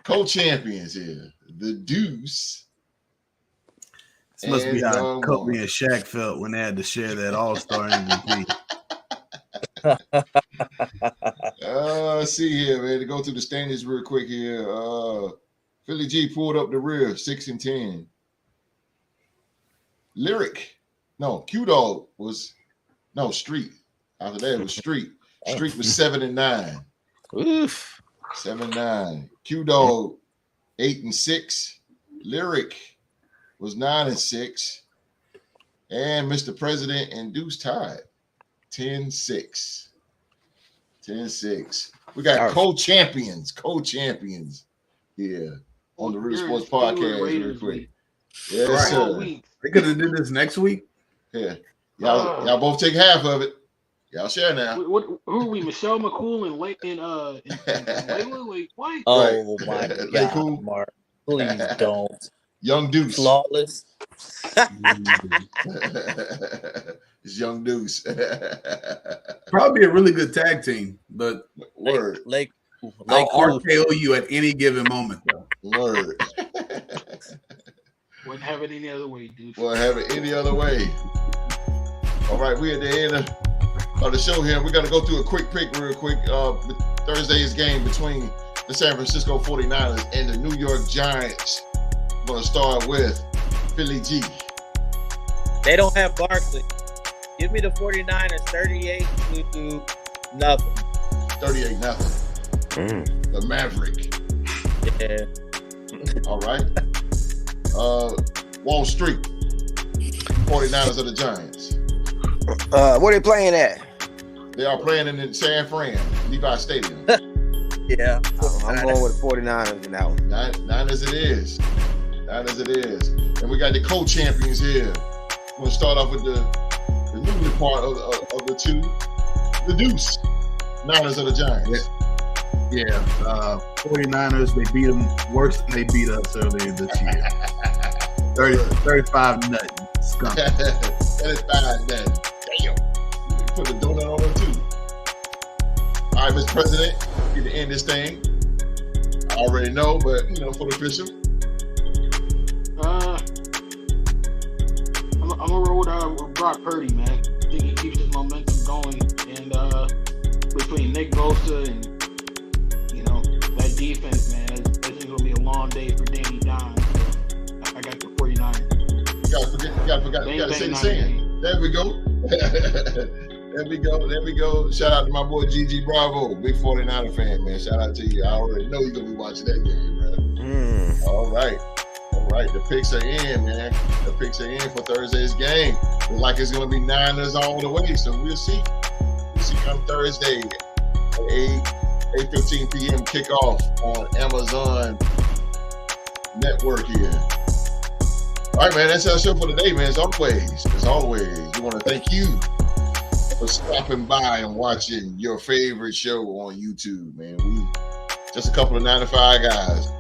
Co-champions here. The Deuce. This must be how Kobe and Shaq felt when they had to share that All-Star MVP. Let's see here, man. To go through the standings real quick here. Philly G pulled up the rear, 6-10. Q-Dog was Street. After that, it was Street. Street was 7-9. Oof. 7-9. Q-Dog 8-6. Lyric was 9-6. And Mr. President and Deuce tied 10-6. 10-6. We got co-champions here on the Real Sports Podcast real quick. Yes, sir. They could have did this next week. Yeah. Y'all both take half of it. Y'all share now. Who are we? Michelle McCool and Layla? What? Oh my God, Mark! Please don't. Young Deuce. Flawless. It's Young Deuce. Probably a really good tag team, but word. I'll RKO you at any given moment, though. Word. Wouldn't have it any other way, dude. Wouldn't have it any other way. All right, we're at the end of the show here. We got to go through a quick pick real quick. Thursday's game between the San Francisco 49ers and the New York Giants. I'm going to start with Philly G. They don't have Barkley. Give me the 49ers 38-0. 38-0. The Maverick. Yeah. All right. Wall Street. 49ers of the Giants. Where they playing at? They are playing in San Fran, Levi Stadium. Yeah. I'm going with the 49ers in that one. Niners it is. Niners it is. And we got the co-champions here. We're going to start off with the newly part of the two. The Deuce. Niners of the Giants. Yeah. 49ers, they beat them worse than they beat us earlier this year. 35-0. Skunk. 35-0. Damn. We put a donut on them too. All right, Mr. President, get to end this thing. I already know, but for the official. I'm gonna roll with Brock Purdy, man. I think he keeps his momentum going, and between Nick Bosa and that defense, man, it's gonna be a long day for Danny Dimes. I got the 49ers. You gotta say the saying. There we go. There we go. Shout out to my boy Gigi Bravo, big 49er fan, man. Shout out to you. I already know you're gonna be watching that game, bro. All right. The picks are in, man. The picks are in for Thursday's game. Looks like it's gonna be Niners all the way, so we'll see. We'll see come Thursday at 8:15 p.m. kickoff on Amazon Network here. All right, man. That's our show for today, man. As always, we want to thank you for stopping by and watching your favorite show on YouTube, man. We just a couple of 9-to-5 guys.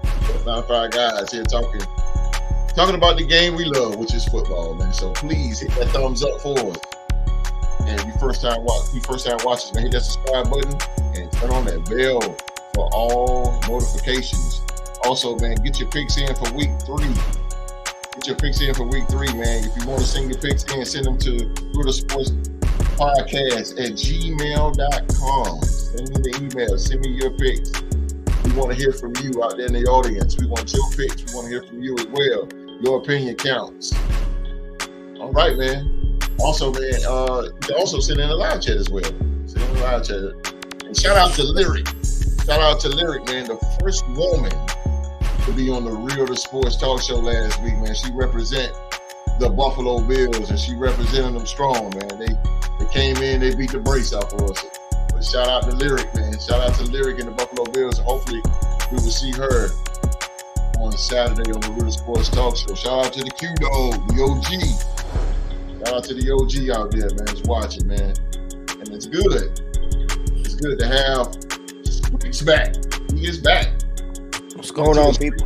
9-to-5 guys here talking about the game we love, which is football, man. So please hit that thumbs up for us. And if you first time watchers, man, hit that subscribe button and turn on that bell for all notifications. Also, man, get your picks in for week 3. Get your picks in for week 3, man. If you want to send your picks in, send them to RealSportsPodcast@gmail.com. Send me the email. Send me your picks. We want to hear from you out there in the audience. We want your picks. We want to hear from you as well. Your opinion counts. All right, man. Also, man, you can also send in a live chat as well. Send in a live chat. And shout out to Lyric. Shout out to Lyric, man. The first woman to be on the Real to Sports talk show last week, man. She represent the Buffalo Bills, and she represented them strong, man. They came in, they beat the brace off of us. But shout out to Lyric, man. Shout out to Lyric and the Buffalo Bills. And hopefully we will see her on Saturday on the Real Sports Talk Show. Shout out to the Q-Dog, the OG. Shout out to the OG out there, man. It's watching, man. And it's good. It's good to have Streets back. He is back. What's going on, people?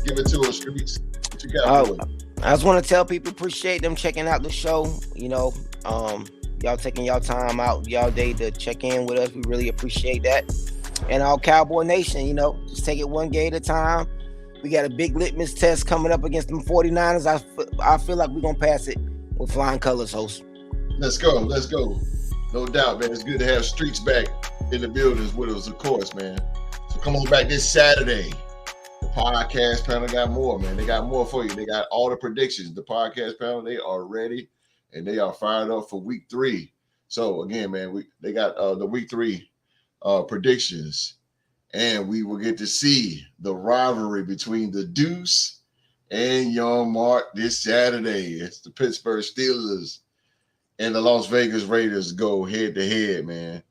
Give it to us, Streets. What you got for us? I just want to tell people, appreciate them checking out the show. Y'all taking y'all time out, y'all day to check in with us. We really appreciate that. And all Cowboy Nation, just take it one game at a time. We got a big litmus test coming up against them 49ers. I feel like we're going to pass it with flying colors, host. Let's go. No doubt, man. It's good to have Streets back in the buildings with us, of course, man. So come on back this Saturday. The podcast panel got more, man. They got more for you. They got all the predictions. The podcast panel, they are ready, and they are fired up for week 3. So, again, man, they got the week 3 predictions, and we will get to see the rivalry between the Deuce and Young Mark this Saturday. It's the Pittsburgh Steelers and the Las Vegas Raiders go head to head, man.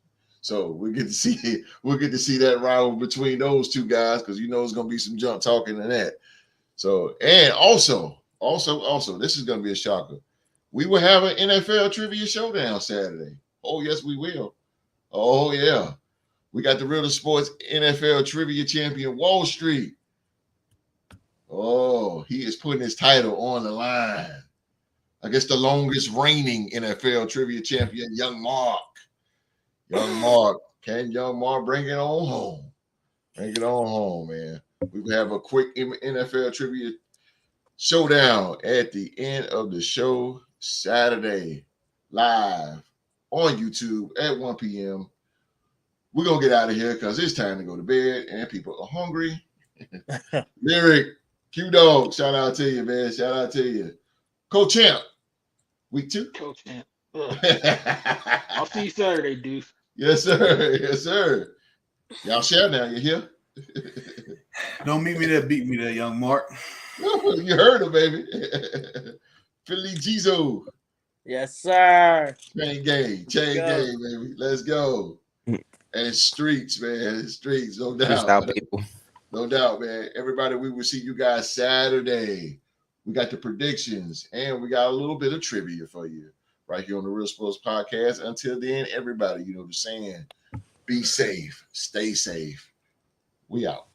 So we get to see that rivalry between those two guys, because it's gonna be some junk talking in that. So, and also, this is gonna be a shocker. We will have an NFL trivia showdown Saturday. Oh yes, we will. Oh yeah. We got the Real to Sports NFL trivia champion, Wall Street. Oh, he is putting his title on the line. I guess the longest reigning NFL trivia champion, Young Mark. Can Young Mark bring it on home? Bring it on home, man. We will have a quick NFL trivia showdown at the end of the show Saturday, live on YouTube at 1 p.m. We're going to get out of here because it's time to go to bed and people are hungry. Lyric, Q-Dog, shout out to you, man. Shout out to you. Coach Champ, week 2. Coach Champ. I'll see you Saturday, Deuce. Yes, sir. Yes, sir. Y'all share now. You hear? Don't meet me there, beat me there, young Mark. You heard him, baby. Philly Jizo. Yes, sir. Chain game, baby. Let's go. And streets, man. Streets, no doubt. No doubt, man. Everybody, we will see you guys Saturday. We got the predictions and we got a little bit of trivia for you right here on the Real Sports Podcast. Until then, everybody, you know the saying, be safe, stay safe. We out.